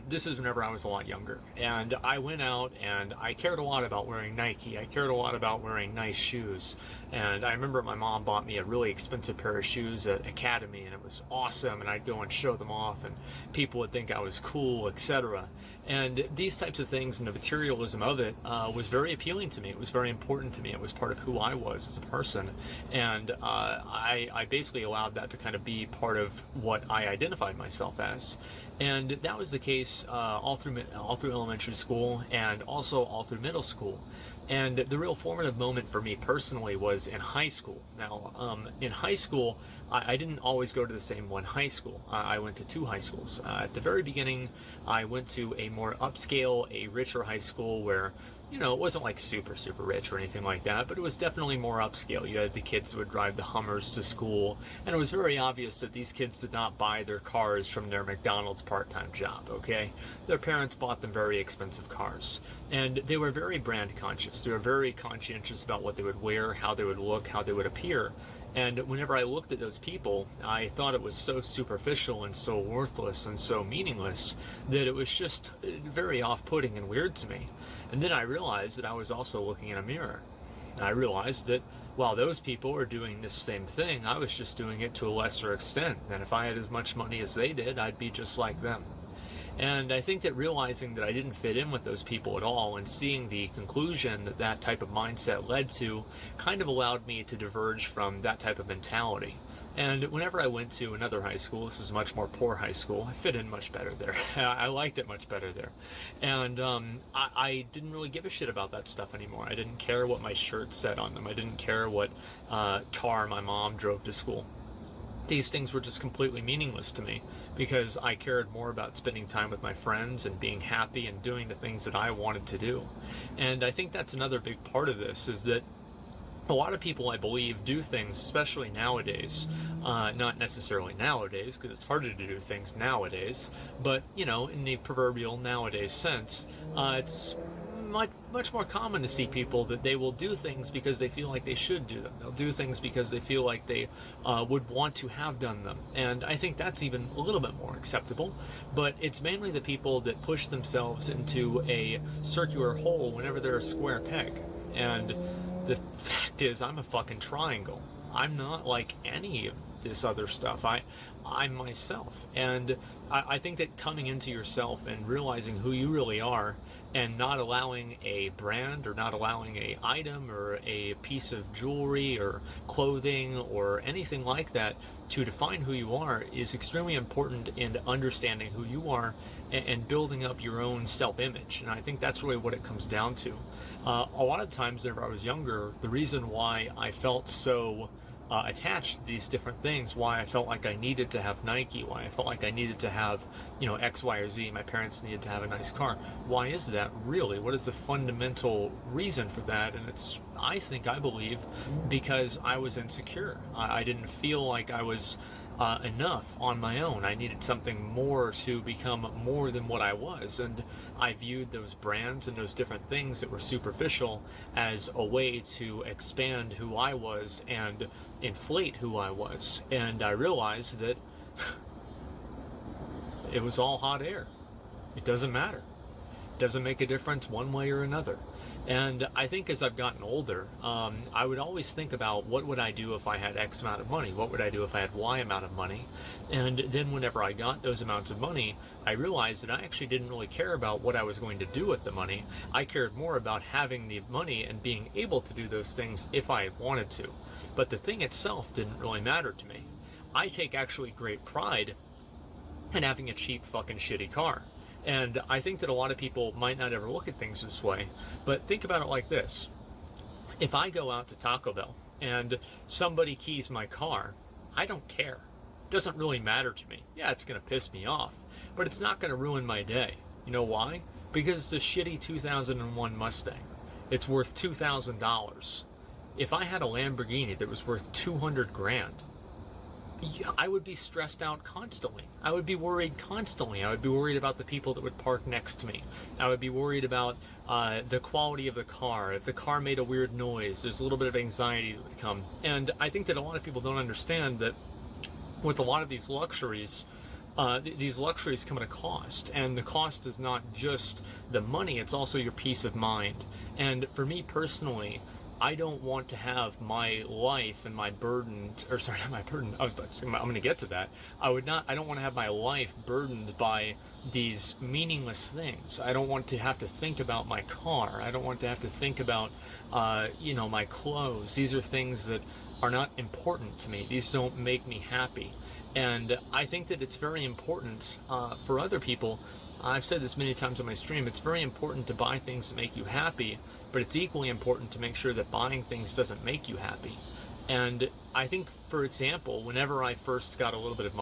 this is whenever I was a lot younger, and I went out and I cared a lot about wearing Nike. I cared a lot about wearing nice shoes, and I remember my mom bought me a really expensive pair of shoes at Academy, and it was awesome, and I'd go and show them off, and people would think I was cool, etc. And these types of things and the materialism of it was very appealing to me. It was very important to me. It was part of who I was as a person, and I basically allowed that to kind of be part of what I identified myself as. And that was the case all through elementary school and also all through middle school. And the real formative moment for me personally was in high school. Now, in high school, I didn't always go to the same one high school. I went to 2 high schools. At the very beginning, I went to a more upscale, a richer high school where, you know, it wasn't like super rich or anything like that, but it was definitely more upscale. You had the kids who would drive the Hummers to school, and it was very obvious that these kids did not buy their cars from their McDonald's part-time job, okay? Their parents bought them very expensive cars, and they were very brand conscious. They were very conscientious about what they would wear, how they would look, how they would appear. And whenever I looked at those people, I thought it was so superficial and so worthless and so meaningless that it was just very off-putting and weird to me. And then I realized that I was also looking in a mirror. I realized that while those people were doing this same thing, I was just doing it to a lesser extent. And if I had as much money as they did, I'd be just like them. And I think that realizing that I didn't fit in with those people at all and seeing the conclusion that that type of mindset led to kind of allowed me to diverge from that type of mentality. And whenever I went to another high school, this was a much more poor high school, I fit in much better there. I liked it much better there. And I didn't really give a shit about that stuff anymore. I didn't care what my shirts said on them. I didn't care what car my mom drove to school. These things were just completely meaningless to me because I cared more about spending time with my friends and being happy and doing the things that I wanted to do. And I think that's another big part of this, is that a lot of people, I believe, do things, especially nowadays, not necessarily nowadays, because it's harder to do things nowadays, but, you know, in the proverbial nowadays sense, it's much more common to see people that they will do things because they feel like they should do them. They'll do things because they feel like they would want to have done them. And I think that's even a little bit more acceptable, but it's mainly the people that push themselves into a circular hole whenever they're a square peg. And the fact is, I'm a fucking triangle. I'm not like any of this other stuff. I'm myself. And I think that coming into yourself and realizing who you really are and not allowing a brand or not allowing a item or a piece of jewelry or clothing or anything like that to define who you are is extremely important in understanding who you are and building up your own self-image. And I think that's really what it comes down to. A lot of times whenever I was younger, the reason why I felt so attached to these different things, why I felt like I needed to have Nike, why I felt like I needed to have, you know, X, Y, or Z, my parents needed to have a nice car. Why is that really? What is the fundamental reason for that? And it's, I believe, because I was insecure. I didn't feel like I was enough on my own. I needed something more to become more than what I was, and I viewed those brands and those different things that were superficial as a way to expand who I was and inflate who I was. And I realized that it was all hot air. It doesn't matter. It doesn't make a difference one way or another. And I think as I've gotten older, I would always think about what would I do if I had X amount of money? What would I do if I had Y amount of money? And then whenever I got those amounts of money, I realized that I actually didn't really care about what I was going to do with the money. I cared more about having the money and being able to do those things if I wanted to. But the thing itself didn't really matter to me. I take actually great pride in having a cheap fucking shitty car. And I think that a lot of people might not ever look at things this way, but think about it like this. If I go out to Taco Bell and somebody keys my car, I don't care. It doesn't really matter to me. Yeah, it's going to piss me off, but it's not going to ruin my day. You know why? Because it's a shitty 2001 Mustang. It's worth $2,000. If I had a Lamborghini that was worth 200 grand, I would be stressed out constantly. I would be worried constantly. I would be worried about the people that would park next to me. I would be worried about the quality of the car. If the car made a weird noise, there's a little bit of anxiety that would come. And I think that a lot of people don't understand that with a lot of these luxuries come at a cost. And the cost is not just the money, it's also your peace of mind. And for me personally, I don't want to have my life and my burdens, or sorry, not my burden, I'm going to get to that. I don't want to have my life burdened by these meaningless things. I don't want to have to think about my car. I don't want to have to think about, my clothes. These are things that are not important to me. These don't make me happy. And I think that it's very important for other people. I've said this many times on my stream, it's very important to buy things that make you happy, but it's equally important to make sure that buying things doesn't make you happy. And I think, for example, whenever I first got a little bit of money,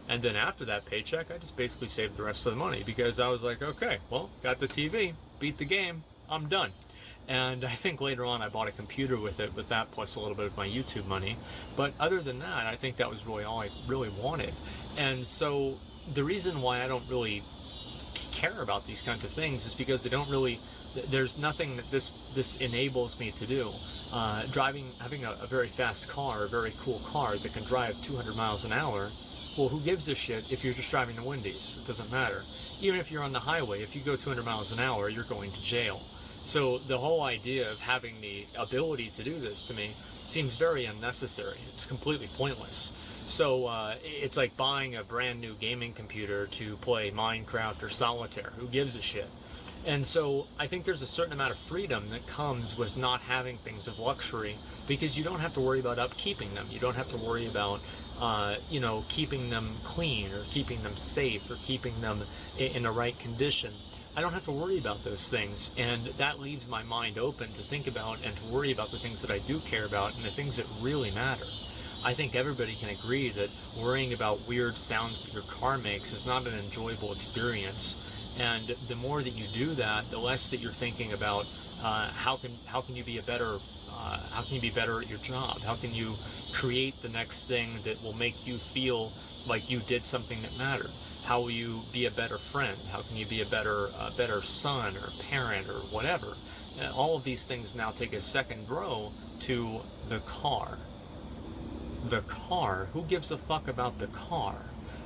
And then after that paycheck, I just basically saved the rest of the money because I was like, okay, well, got the TV, beat the game, I'm done. And I think later on I bought a computer with it, with that plus a little bit of my YouTube money. But other than that, I think that was really all I really wanted. And so the reason why I don't really care about these kinds of things is because they don't really, there's nothing that this enables me to do. Having a very fast car, a very cool car that can drive 200 miles an hour, well, who gives a shit if you're just driving the Wendy's? It doesn't matter. Even if you're on the highway, if you go 200 miles an hour, you're going to jail. So the whole idea of having the ability to do this to me seems very unnecessary. It's completely pointless. So it's like buying a brand new gaming computer to play Minecraft or Solitaire. Who gives a shit? And so I think there's a certain amount of freedom that comes with not having things of luxury, because you don't have to worry about upkeeping them. You don't have to worry about keeping them clean or keeping them safe or keeping them in the right condition. I don't have to worry about those things, and that leaves my mind open to think about and to worry about the things that I do care about and the things that really matter. I think everybody can agree that worrying about weird sounds that your car makes is not an enjoyable experience. And the more that you do that, the less that you're thinking about how can you be better at your job? How can you create the next thing that will make you feel like you did something that mattered? How will you be a better friend? How can you be a better son or parent or whatever? All of these things now take a second row to the car. The car. Who gives a fuck about the car?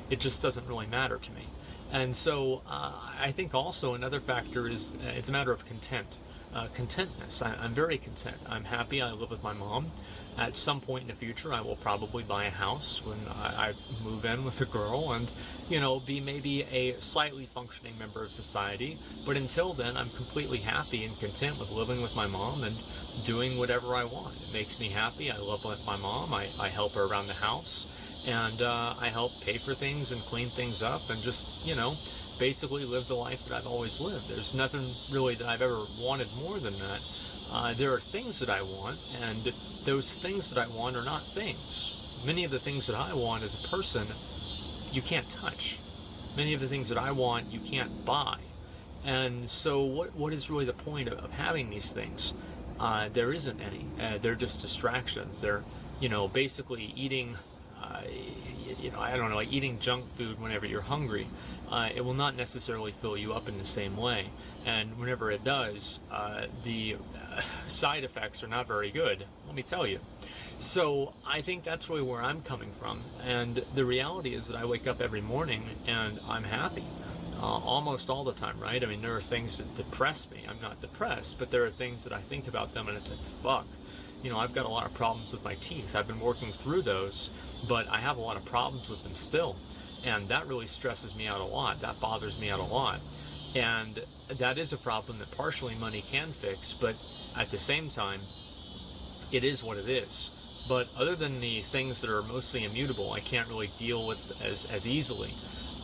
It just doesn't really matter to me. And so I think also another factor is it's a matter of contentness. I'm very content. I'm happy. I live with my mom. At some point in the future, I will probably buy a house when I move in with a girl and, be maybe a slightly functioning member of society. But until then, I'm completely happy and content with living with my mom and doing whatever I want. It makes me happy. I love my mom. I help her around the house, and I help pay for things and clean things up and just, basically live the life that I've always lived. There's nothing really that I've ever wanted more than that. There are things that I want, and those things that I want are not things. Many of the things that I want as a person, you can't touch. Many of the things that I want, you can't buy. And so what is really the point of having these things? There isn't any. They're just distractions. They're, basically eating, I don't know, like eating junk food whenever you're hungry. It will not necessarily fill you up in the same way. And whenever it does, the side effects are not very good, let me tell you. So I think that's really where I'm coming from. And the reality is that I wake up every morning and I'm happy. Almost all the time, right? I mean, there are things that depress me. I'm not depressed, but there are things that I think about them and it's like, fuck. I've got a lot of problems with my teeth. I've been working through those, but I have a lot of problems with them still. And that really stresses me out a lot. That bothers me out a lot. And that is a problem that partially money can fix, but at the same time, it is what it is. But other than the things that are mostly immutable, I can't really deal with as easily.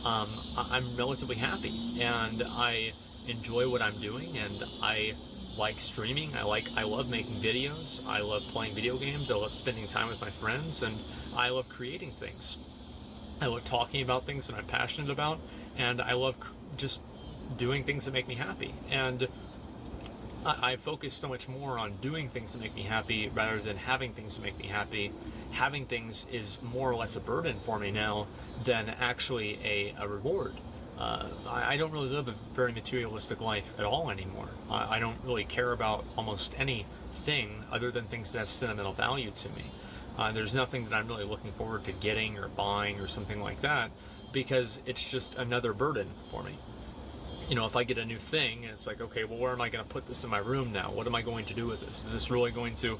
I'm relatively happy, and I enjoy what I'm doing, and I like streaming. I love making videos. I love playing video games. I love spending time with my friends, and I love creating things. I love talking about things that I'm passionate about, and I love just doing things that make me happy. And I focus so much more on doing things that make me happy rather than having things that make me happy. Having things is more or less a burden for me now than actually a reward. I don't really live a very materialistic life at all anymore. I don't really care about almost anything other than things that have sentimental value to me. There's nothing that I'm really looking forward to getting or buying or something like that, because it's just another burden for me. If I get a new thing, it's like, okay, well, where am I going to put this in my room now? What am I going to do with this? Is this really going to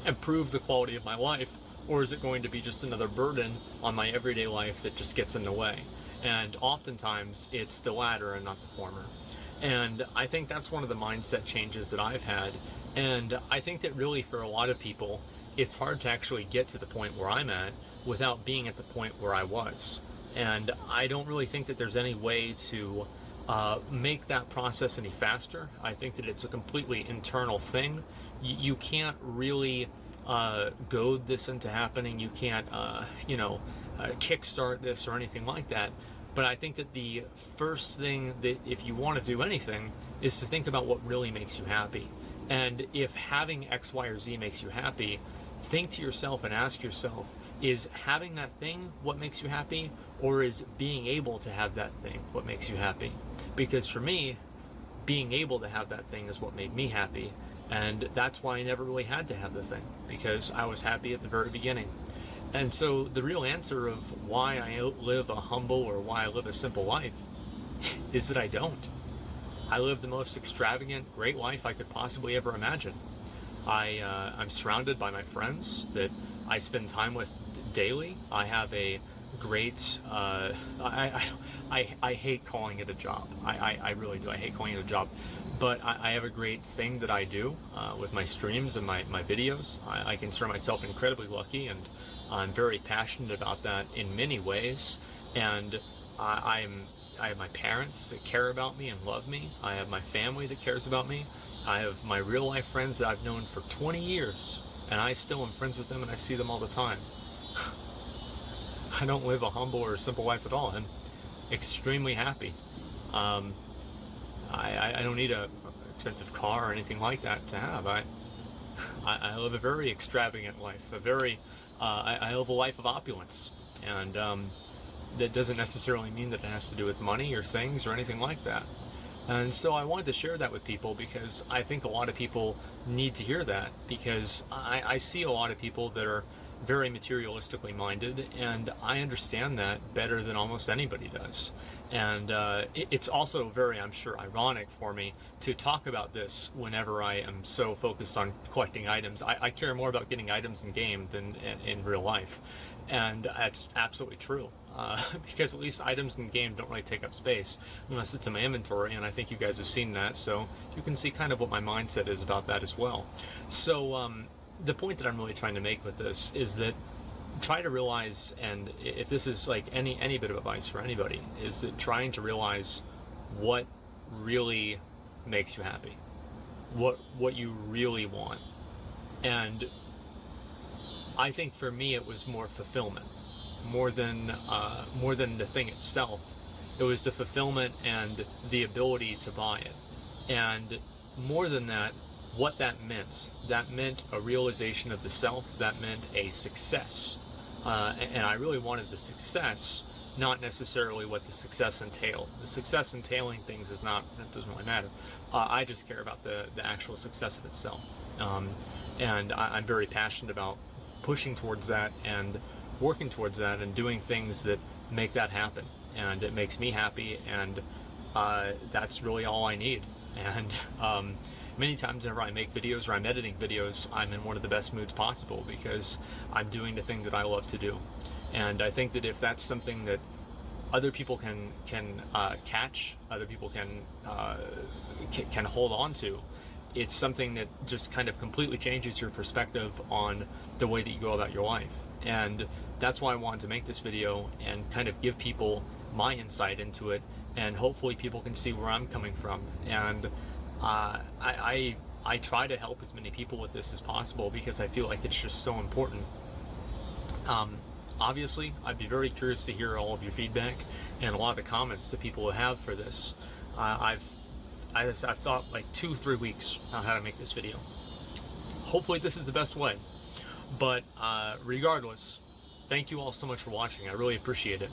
improve the quality of my life, or is it going to be just another burden on my everyday life that just gets in the way? And oftentimes, it's the latter and not the former. And I think that's one of the mindset changes that I've had. And I think that really for a lot of people, it's hard to actually get to the point where I'm at without being at the point where I was. And I don't really think that there's any way to make that process any faster. I think that it's a completely internal thing. You can't really goad this into happening. You can't, kickstart this or anything like that. But I think that the first thing that, if you want to do anything, is to think about what really makes you happy. And if having X, Y, or Z makes you happy, think to yourself and ask yourself, is having that thing what makes you happy, or is being able to have that thing what makes you happy? Because for me, being able to have that thing is what made me happy, and that's why I never really had to have the thing, because I was happy at the very beginning. And so the real answer of why I live a humble or why I live a simple life is that I don't. I live the most extravagant, great life I could possibly ever imagine. I'm surrounded by my friends that I spend time with daily. I have a great, I hate calling it a job. I really do. I hate calling it a job. But I have a great thing that I do with my streams and my videos. I consider myself incredibly lucky, and I'm very passionate about that in many ways. And I have my parents that care about me and love me. I have my family that cares about me. I have my real life friends that I've known for 20 years, and I still am friends with them, and I see them all the time. I don't live a humble or a simple life at all. I'm extremely happy. I don't need a expensive car or anything like that to have. I live a very extravagant life. I live a life of opulence, and that doesn't necessarily mean that it has to do with money or things or anything like that. And so I wanted to share that with people because I think a lot of people need to hear that, because I see a lot of people that are very materialistically minded, and I understand that better than almost anybody does. And it's also very, I'm sure, ironic for me to talk about this whenever I am so focused on collecting items. I care more about getting items in game than in real life. And that's absolutely true, because at least items in game don't really take up space unless it's in my inventory, and I think you guys have seen that, so you can see kind of what my mindset is about that as well. So the point that I'm really trying to make with this is that try to realize, and if this is like any bit of advice for anybody, is that trying to realize what really makes you happy, what you really want. And I think for me it was more fulfillment, more than the thing itself. It was the fulfillment and the ability to buy it, and more than that, what that meant. That meant a realization of the self. That meant a success, and I really wanted the success, not necessarily what the success entailed. The success entailing things that doesn't really matter. I just care about the actual success of itself, and I'm very passionate about pushing towards that and working towards that and doing things that make that happen, and it makes me happy, and that's really all I need. And many times whenever I make videos or I'm editing videos, I'm in one of the best moods possible because I'm doing the thing that I love to do. And I think that if that's something that other people can catch, other people can hold on to, it's something that just kind of completely changes your perspective on the way that you go about your life. And that's why I wanted to make this video and kind of give people my insight into it, and hopefully people can see where I'm coming from. And I try to help as many people with this as possible because I feel like it's just so important. Obviously, I'd be very curious to hear all of your feedback and a lot of the comments that people have for this. I've thought like 2-3 weeks on how to make this video. Hopefully this is the best way. But regardless, thank you all so much for watching. I really appreciate it.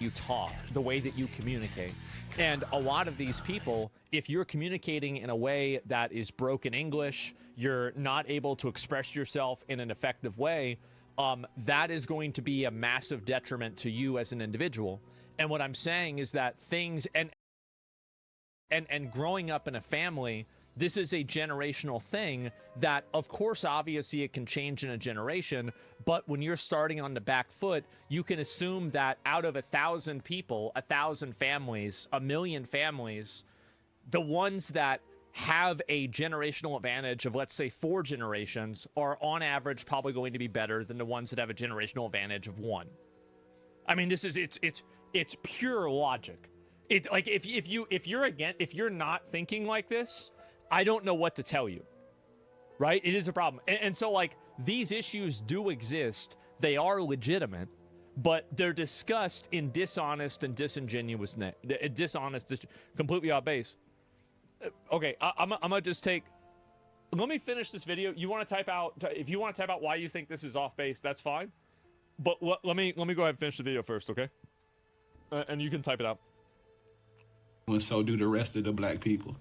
you talk, the way that you communicate. And a lot of these people, if you're communicating in a way that is broken English, you're not able to express yourself in an effective way, that is going to be a massive detriment to you as an individual. And what I'm saying is that things, and growing up in a family, this is a generational thing that, of course, obviously it can change in a generation, but when you're starting on the back foot, you can assume that out of 1,000 people, 1,000 families, 1,000,000 families, the ones that have a generational advantage of, let's say, 4 generations are on average probably going to be better than the ones that have a generational advantage of 1. I mean, this is, it's pure logic. It, like, if you're not thinking like this, I don't know what to tell you, right? It is a problem. And so, like, these issues do exist. They are legitimate, but they're discussed in dishonest and disingenuous, completely off base. Okay, I'm gonna just take, let me finish this video. You want to type out, if you want to type out why you think this is off base, that's fine. But let me go ahead and finish the video first, okay? And you can type it out. And so do the rest of the black people.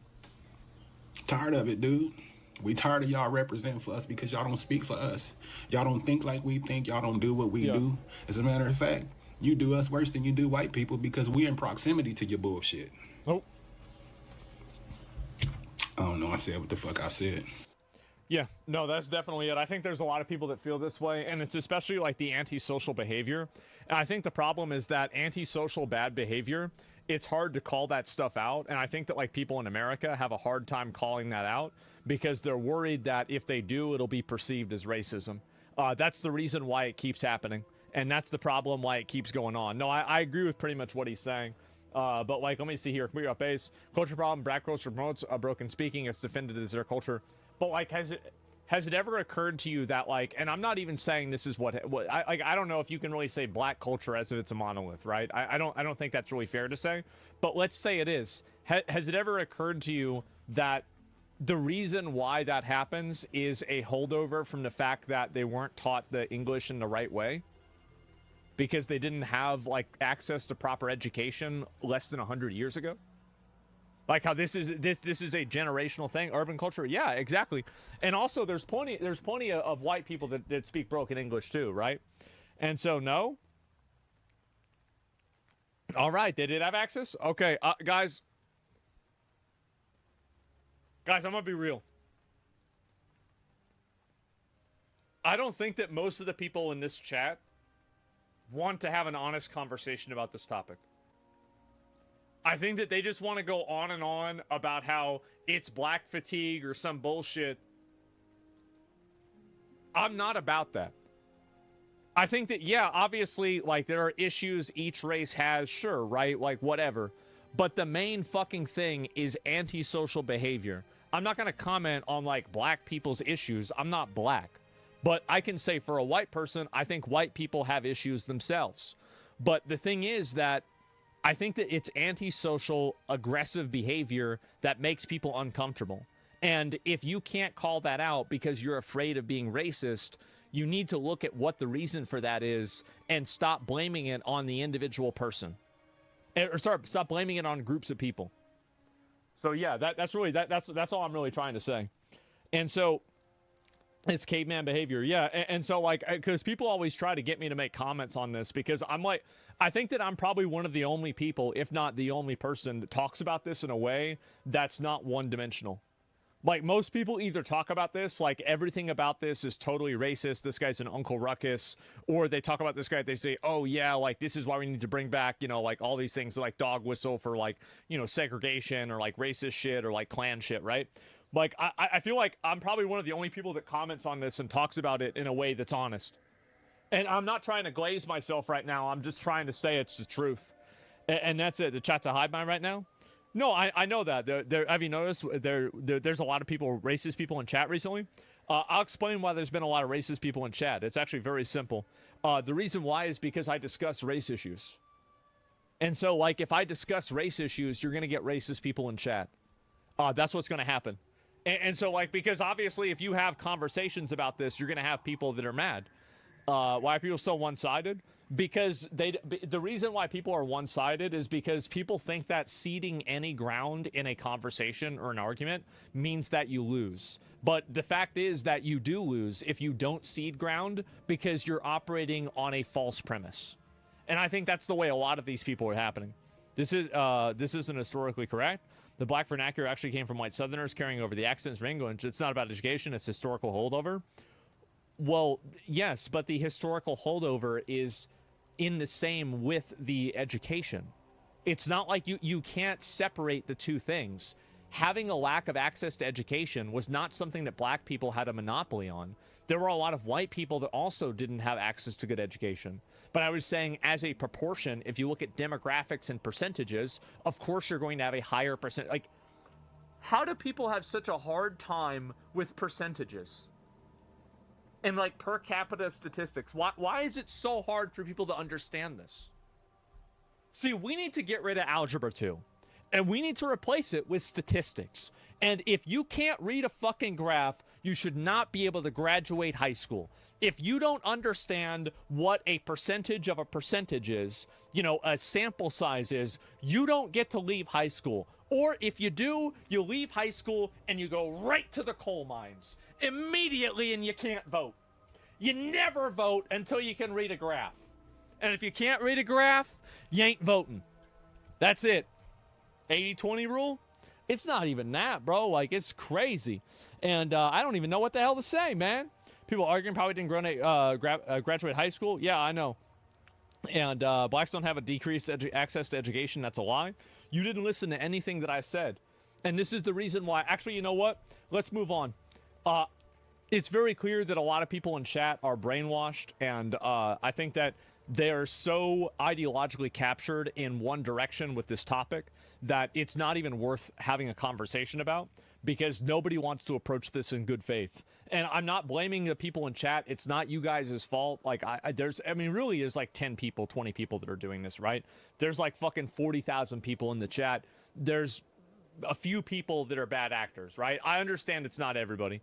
Tired of it, dude. We tired of y'all representing for us because y'all don't speak for us. Y'all don't think like we think. Y'all don't do what we do. As a matter of fact, you do us worse than you do white people because we're in proximity to your bullshit. Nope. I don't know. I said what the fuck I said. Yeah, no, that's definitely it. I think there's a lot of people that feel this way, and it's especially like the antisocial behavior. And I think the problem is that antisocial bad behavior, it's hard to call that stuff out. And I think that, like, people in America have a hard time calling that out because they're worried that if they do, it'll be perceived as racism. That's the reason why it keeps happening. And that's the problem why it keeps going on. No, I agree with pretty much what he's saying. But, like, let me see here. We're up base. Culture problem. Black culture promotes broken speaking. It's defended as their culture. But, like, has it ever occurred to you that, like, and I'm not even saying this is what I don't know if you can really say black culture as if it's a monolith, right? I don't think that's really fair to say, but let's say it is. Has it ever occurred to you that the reason why that happens is a holdover from the fact that they weren't taught the English in the right way? Because they didn't have, like, access to proper education less than 100 years ago? Like how this is a generational thing, urban culture. Yeah, exactly. And also there's plenty of white people that speak broken English too, right? And so no. All right, they did have access. Okay, guys, I'm gonna be real. I don't think that most of the people in this chat want to have an honest conversation about this topic. I think that they just want to go on and on about how it's black fatigue or some bullshit. I'm not about that. I think that, yeah, obviously, like, there are issues each race has, sure, right? Like, whatever. But the main fucking thing is antisocial behavior. I'm not going to comment on, like, black people's issues. I'm not black. But I can say for a white person, I think white people have issues themselves. But the thing is that I think that it's antisocial, aggressive behavior that makes people uncomfortable. And if you can't call that out because you're afraid of being racist, you need to look at what the reason for that is and stop blaming it on the individual person. Or sorry, stop blaming it on groups of people. So yeah, that's all I'm really trying to say. And so it's caveman behavior. Yeah. And so, like, because people always try to get me to make comments on this because I'm like, I think that I'm probably one of the only people, if not the only person, that talks about this in a way that's not one-dimensional. Like, most people either talk about this like everything about this is totally racist, this guy's an Uncle Ruckus, or they talk about this guy, they say, oh yeah, like, this is why we need to bring back, you know, like, all these things like dog whistle for, like, you know, segregation or like racist shit or like Klan shit, right? Like, I feel like I'm probably one of the only people that comments on this and talks about it in a way that's honest. And I'm not trying to glaze myself right now. I'm just trying to say it's the truth. And that's it. The chat's a hive mind right now? No, I know that. Have you noticed there's a lot of people, racist people in chat recently? I'll explain why there's been a lot of racist people in chat. It's actually very simple. The reason why is because I discuss race issues. And so, like, if I discuss race issues, you're going to get racist people in chat. That's what's going to happen. And so, like, because obviously if you have conversations about this, you're going to have people that are mad. Why are people so one-sided? because the reason why people are one-sided is because people think that ceding any ground in a conversation or an argument means that you lose. But the fact is that you do lose if you don't cede ground because you're operating on a false premise. And I think that's the way a lot of these people are happening. This isn't historically correct. The black vernacular actually came from white Southerners carrying over the accents for English. It's not about education, it's historical holdover. Well, yes, but the historical holdover is in the same with the education. It's not like you can't separate the two things. Having a lack of access to education was not something that black people had a monopoly on. There were a lot of white people that also didn't have access to good education. But I was saying, as a proportion, if you look at demographics and percentages, of course you're going to have a higher percent. Like, how do people have such a hard time with percentages? And like per capita statistics, why is it so hard for people to understand this? See, we need to get rid of algebra 2, and we need to replace it with statistics. And if you can't read a fucking graph, you should not be able to graduate high school. If you don't understand what a percentage of a percentage is, you know, a sample size is, you don't get to leave high school. Or if you do, you leave high school and you go right to the coal mines immediately, and you can't vote. You never vote until you can read a graph. And if you can't read a graph, you ain't voting. That's it. 80-20 rule? It's not even that, bro. Like, it's crazy. And I don't even know what the hell to say, man. People arguing probably didn't graduate high school. Yeah, I know. And blacks don't have a decreased access to education. That's a lie. You didn't listen to anything that I said. And this is the reason why. Actually, you know what? Let's move on. It's very clear that a lot of people in chat are brainwashed. And I think that they're so ideologically captured in one direction with this topic that it's not even worth having a conversation about, because nobody wants to approach this in good faith. And I'm not blaming the people in chat. It's not you guys' fault. Like, really is like 10 people, 20 people that are doing this, right? There's like fucking 40,000 people in the chat. There's a few people that are bad actors, right? I understand it's not everybody.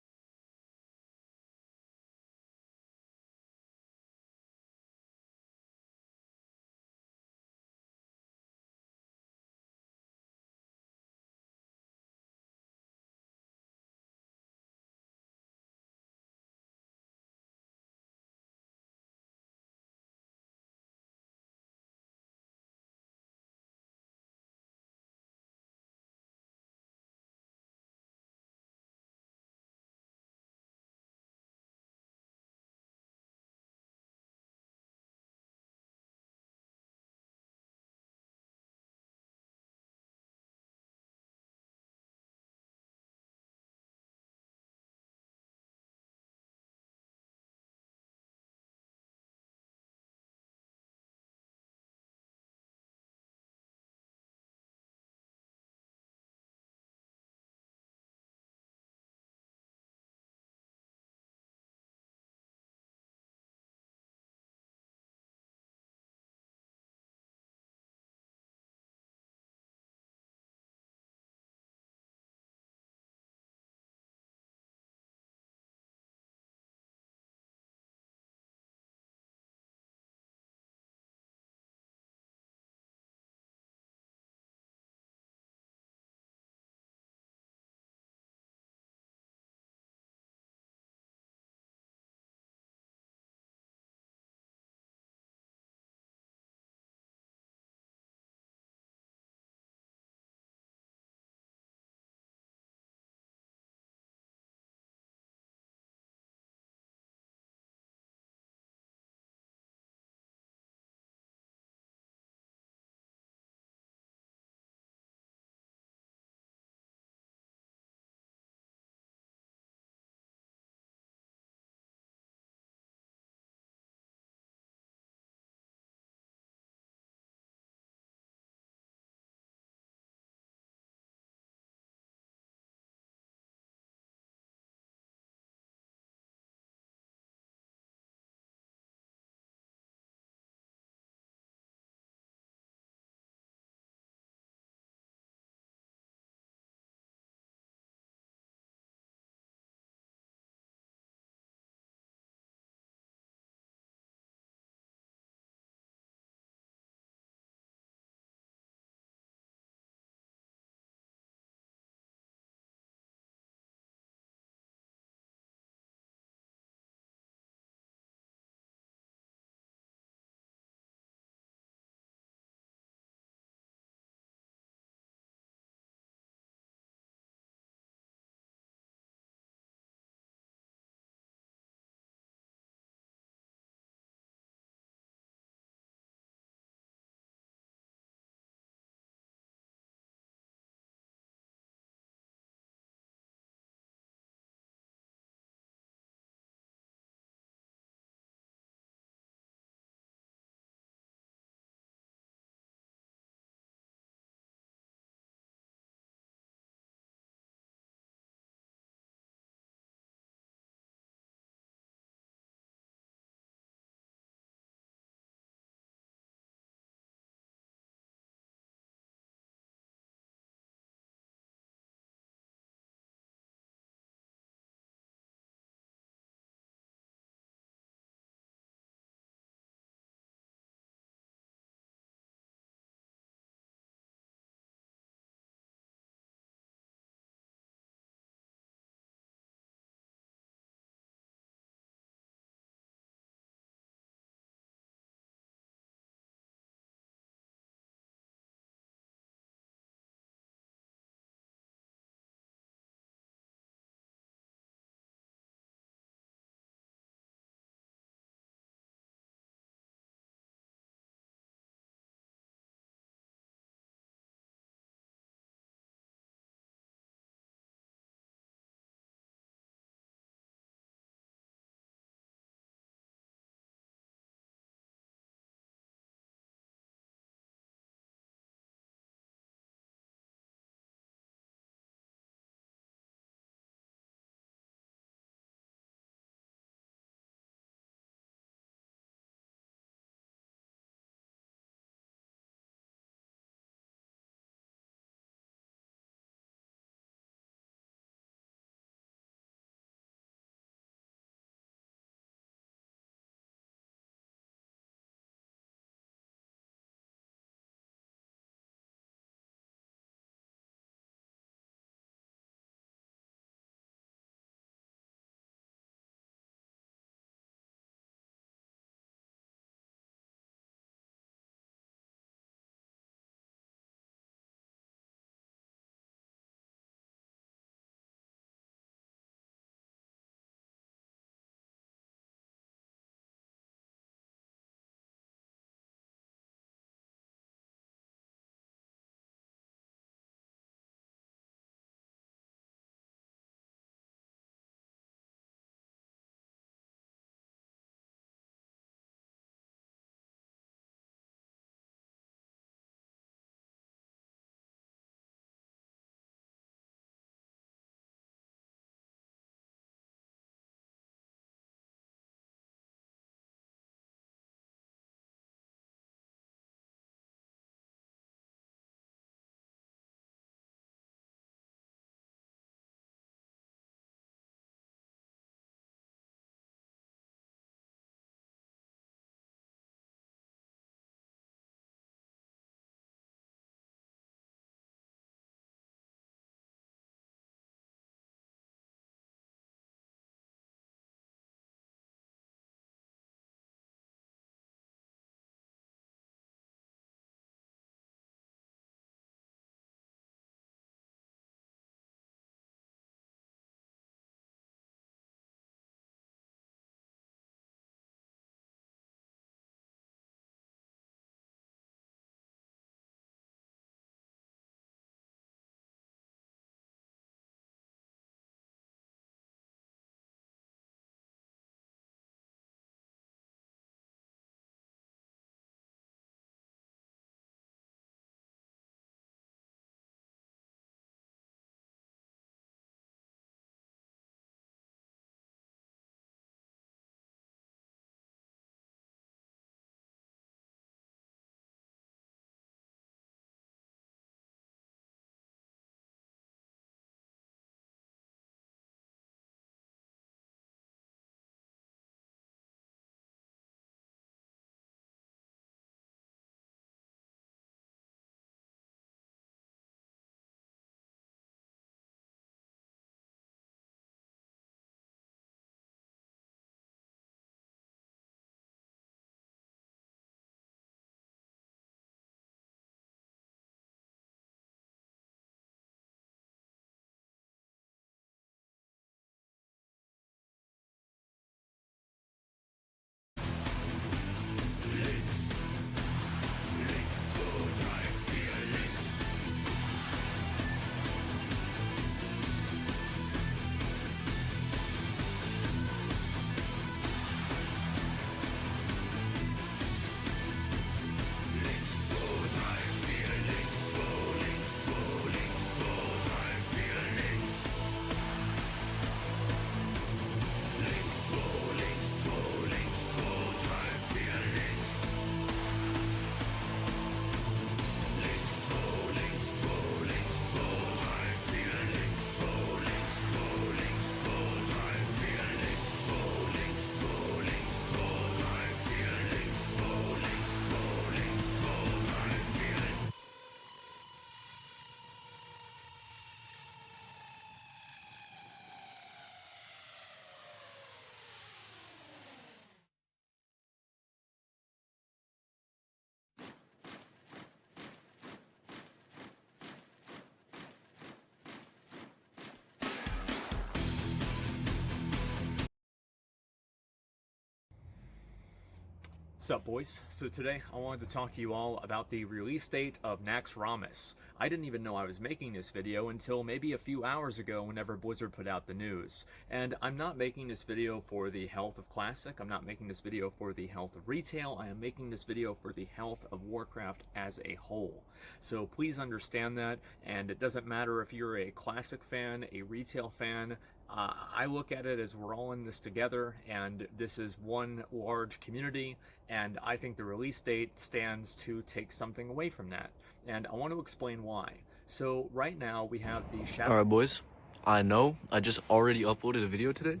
Sup boys? So today I wanted to talk to you all about the release date of Nax Ramis. I didn't even know I was making this video until maybe a few hours ago whenever Blizzard put out the news. And I'm not making this video for the health of Classic, I'm not making this video for the health of retail, I am making this video for the health of Warcraft as a whole. So please understand that, and it doesn't matter if you're a Classic fan, a retail fan, I look at it as we're all in this together, and this is one large community, and I think the release date stands to take something away from that. And I want to explain why. So right now we have the Shadow... Alright boys, I know I just already uploaded a video today,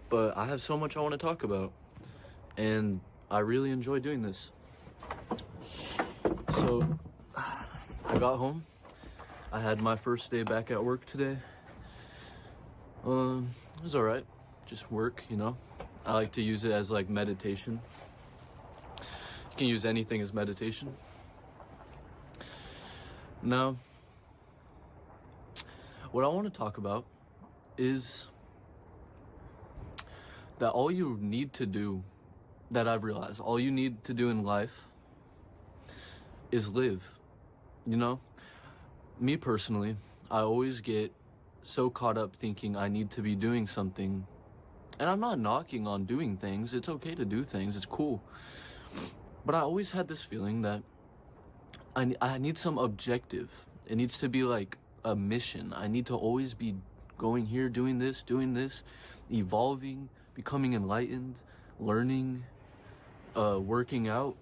but I have so much I want to talk about, and I really enjoy doing this. So, I got home, I had my first day back at work today. It was alright, just work, you know. I like to use it as like meditation. You can use anything as meditation. Now, what I want to talk about is that all you need to do, that I've realized, all you need to do in life is live, you know? Me personally, I always get so caught up thinking I need to be doing something, and I'm not knocking on doing things. It's okay to do things, it's cool, but I always had this feeling that I need some objective. It needs to be like a mission. I need to always be going here, doing this, evolving, becoming enlightened, learning, working out,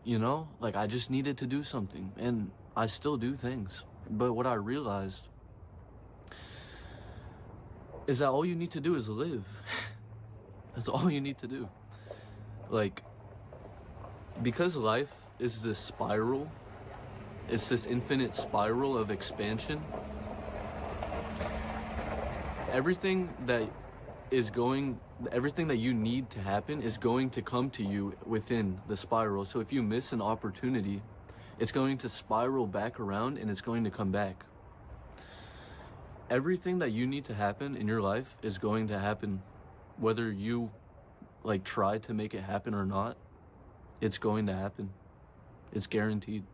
you know? Like, I just needed to do something, and I still do things. But what I realized is that all you need to do is live. That's all you need to do. Like, because life is this spiral, it's this infinite spiral of expansion, everything that you need to happen is going to come to you within the spiral. So if you miss an opportunity, it's going to spiral back around and it's going to come back. Everything that you need to happen in your life is going to happen, whether you like try to make it happen or not. It's going to happen. It's guaranteed.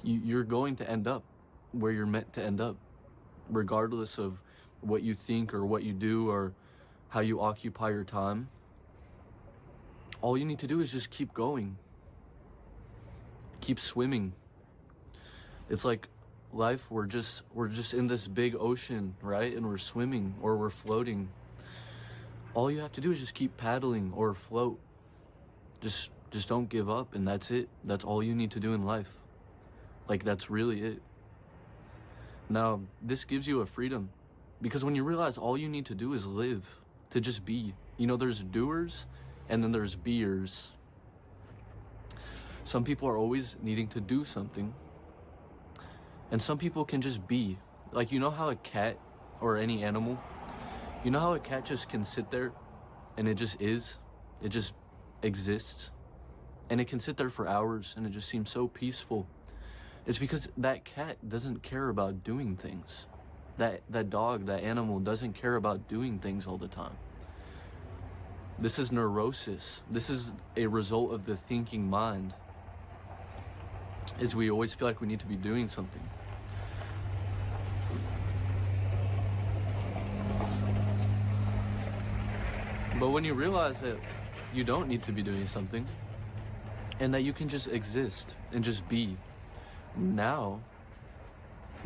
You're going to end up where you're meant to end up, regardless of what you think or what you do or how you occupy your time. All you need to do is just keep going. Keep swimming. It's like life, we're just in this big ocean, right? And we're swimming or we're floating. All you have to do is just keep paddling or float. Just don't give up, and that's it. That's all you need to do in life. Like, that's really it. Now, this gives you a freedom, because when you realize all you need to do is live, to just be. You know, there's doers and then there's beers. Some people are always needing to do something, and some people can just be. Like, you know how a cat or any animal, you know how a cat just can sit there and it just is? It just exists. And it can sit there for hours and it just seems so peaceful. It's because that cat doesn't care about doing things. That dog, that animal doesn't care about doing things all the time. This is neurosis. This is a result of the thinking mind. Is we always feel like we need to be doing something. But when you realize that you don't need to be doing something, and that you can just exist and just be, now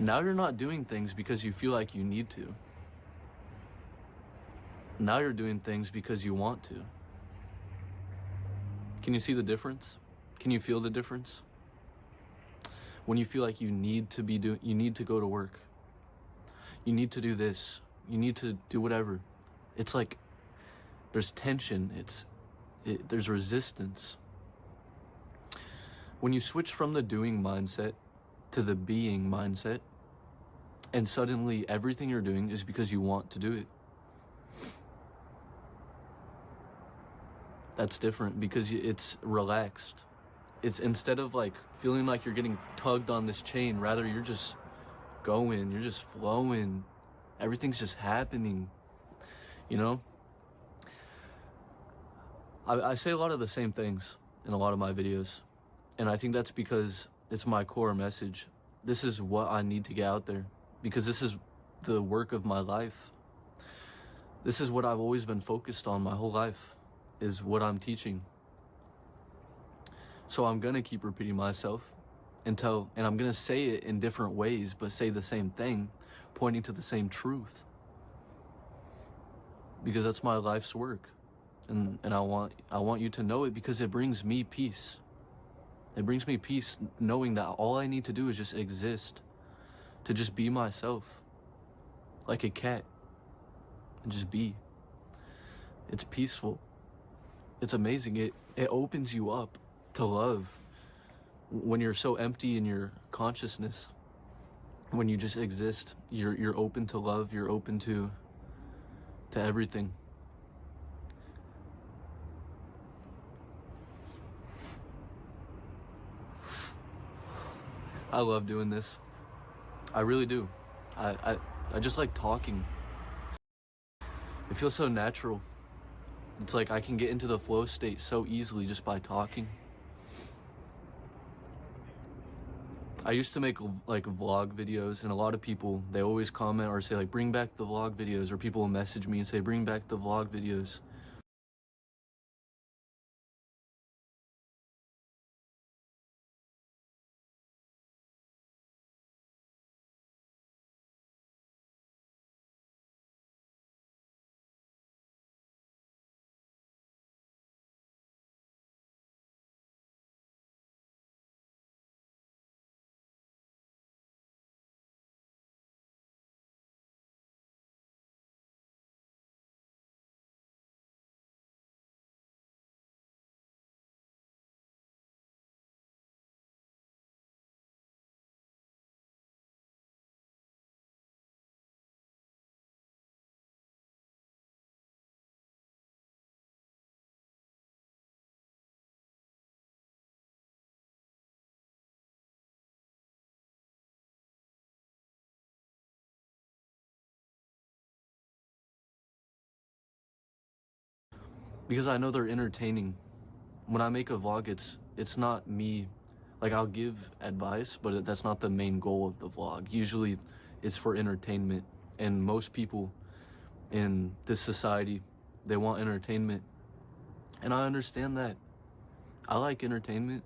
you're not doing things because you feel like you need to. Now you're doing things because you want to. Can you see the difference? Can you feel the difference? When you feel like you need to go to work. You need to do this. You need to do whatever. It's like there's tension. There's resistance. When you switch from the doing mindset to the being mindset, and suddenly everything you're doing is because you want to do it. That's different because it's relaxed. It's instead of like feeling like you're getting tugged on this chain, rather you're just going, you're just flowing. Everything's just happening, you know? I say a lot of the same things in a lot of my videos, and I think that's because it's my core message. This is what I need to get out there, because this is the work of my life. This is what I've always been focused on my whole life, is what I'm teaching. So I'm gonna keep repeating myself and I'm gonna say it in different ways, but say the same thing, pointing to the same truth. Because that's my life's work. And I want you to know it, because it brings me peace. It brings me peace knowing that all I need to do is just exist, to just be myself, like a cat, and just be. It's peaceful. It's amazing. It opens you up to love when you're so empty in your consciousness. When you just exist, you're open to love. You're open to everything. I love doing this. I really do. I just like talking. It feels so natural. It's like I can get into the flow state so easily just by talking. I used to make like vlog videos, and a lot of people, they always comment or say like, bring back the vlog videos, or people will message me and say, bring back the vlog videos. Because I know they're entertaining. When I make a vlog, it's not me, like I'll give advice, but that's not the main goal of the vlog. Usually it's for entertainment, and most people in this society, they want entertainment. And I understand that. I like entertainment,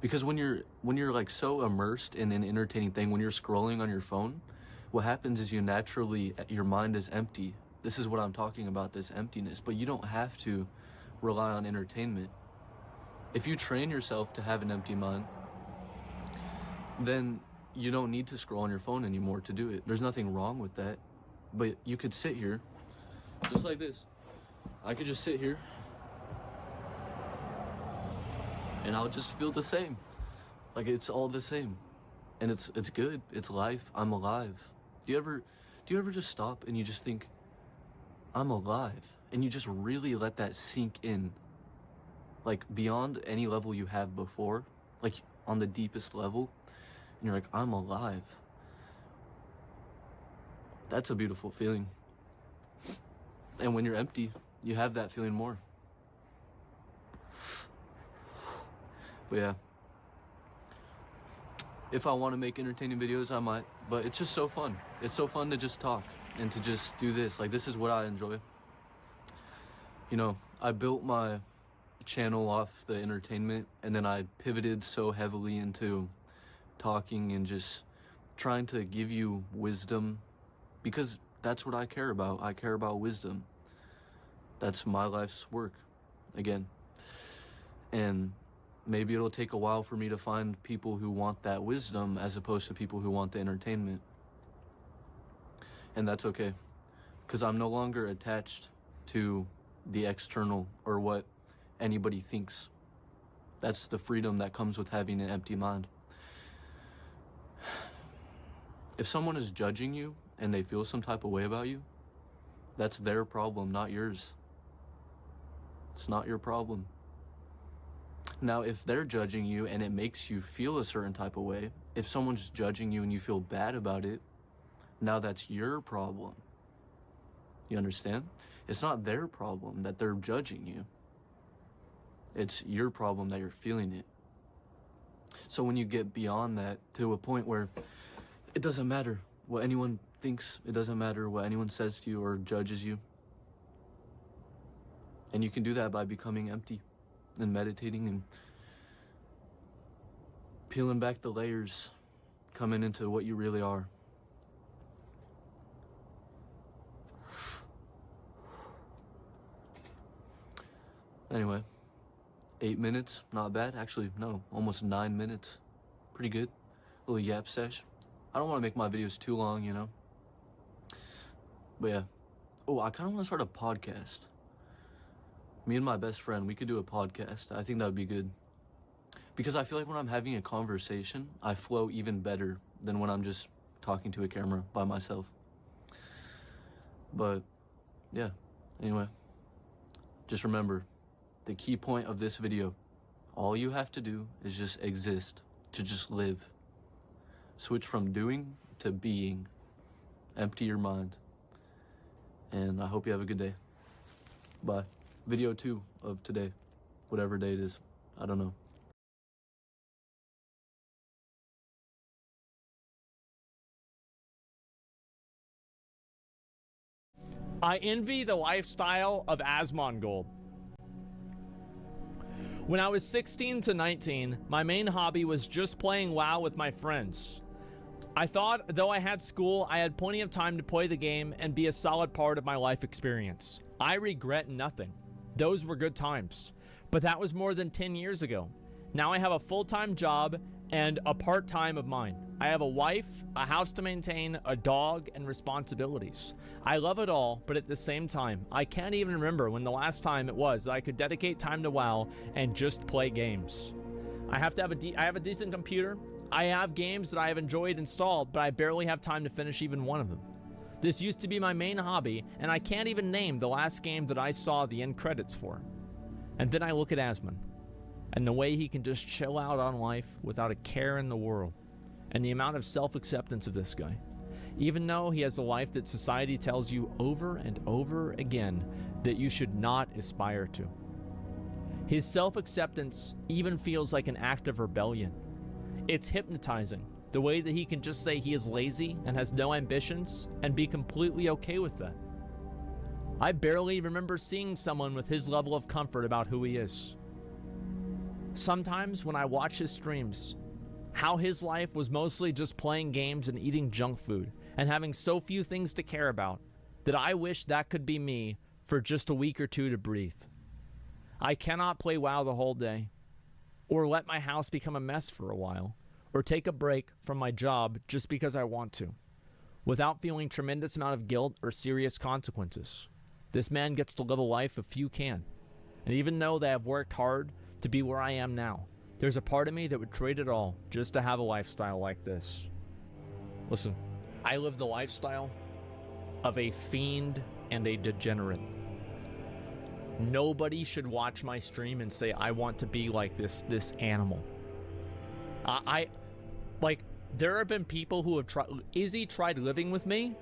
because when you're like so immersed in an entertaining thing, when you're scrolling on your phone, what happens is your mind is empty. This is what I'm talking about, this emptiness. But you don't have to rely on entertainment. If you train yourself to have an empty mind, then you don't need to scroll on your phone anymore to do it. There's nothing wrong with that. But you could sit here, just like this. I could just sit here, and I'll just feel the same. Like it's all the same. And it's good. It's life. I'm alive. Do you ever just stop and you just think, I'm alive, and you just really let that sink in, like beyond any level you have before, like on the deepest level, and you're like, I'm alive. That's a beautiful feeling. And when you're empty, you have that feeling more. But yeah, if I want to make entertaining videos, I might, but it's just so fun. It's so fun to just talk and to just do this. Like, this is what I enjoy. You know, I built my channel off the entertainment, and then I pivoted so heavily into talking and just trying to give you wisdom, because that's what I care about. I care about wisdom. That's my life's work, again. And maybe it'll take a while for me to find people who want that wisdom as opposed to people who want the entertainment. And that's okay, because I'm no longer attached to the external or what anybody thinks. That's the freedom that comes with having an empty mind. If someone is judging you and they feel some type of way about you, that's their problem, not yours. It's not your problem. Now, if they're judging you and it makes you feel a certain type of way, if someone's judging you and you feel bad about it, now that's your problem. You understand? It's not their problem that they're judging you. It's your problem that you're feeling it. So when you get beyond that to a point where it doesn't matter what anyone thinks, it doesn't matter what anyone says to you or judges you. And you can do that by becoming empty and meditating and peeling back the layers, coming into what you really are. Anyway, 8 minutes, not bad. Actually, no, almost 9 minutes. Pretty good. A little yap sesh. I don't want to make my videos too long, you know? But yeah. Oh, I kind of want to start a podcast. Me and my best friend, we could do a podcast. I think that would be good. Because I feel like when I'm having a conversation, I flow even better than when I'm just talking to a camera by myself. But, yeah. Anyway, just remember, the key point of this video, all you have to do is just exist, to just live. Switch from doing to being. Empty your mind. And I hope you have a good day. Bye. Video 2 of today, whatever day it is. I don't know. I envy the lifestyle of Asmongold. When I was 16 to 19, my main hobby was just playing WoW with my friends. I thought, though I had school, I had plenty of time to play the game and be a solid part of my life experience. I regret nothing. Those were good times. But that was more than 10 years ago. Now I have a full-time job and a part-time of mine. I have a wife, a house to maintain, a dog, and responsibilities. I love it all, but at the same time, I can't even remember when the last time it was that I could dedicate time to WoW and just play games. I have a decent computer. I have games that I have enjoyed installed, but I barely have time to finish even one of them. This used to be my main hobby, and I can't even name the last game that I saw the end credits for. And then I look at Asmon, and the way he can just chill out on life without a care in the world, and the amount of self-acceptance of this guy. Even though he has a life that society tells you over and over again that you should not aspire to. His self-acceptance even feels like an act of rebellion. It's hypnotizing, the way that he can just say he is lazy and has no ambitions and be completely okay with that. I barely remember seeing someone with his level of comfort about who he is. Sometimes when I watch his streams, how his life was mostly just playing games and eating junk food and having so few things to care about that I wish that could be me for just a week or two to breathe. I cannot play WoW the whole day, or let my house become a mess for a while, or take a break from my job just because I want to, without feeling tremendous amount of guilt or serious consequences. This man gets to live a life a few can, and even though they have worked hard to be where I am now, there's a part of me that would trade it all just to have a lifestyle like this. Listen, I live the lifestyle of a fiend and a degenerate. Nobody should watch my stream and say, I want to be like this animal. There have been people who have tried. Izzy tried living with me.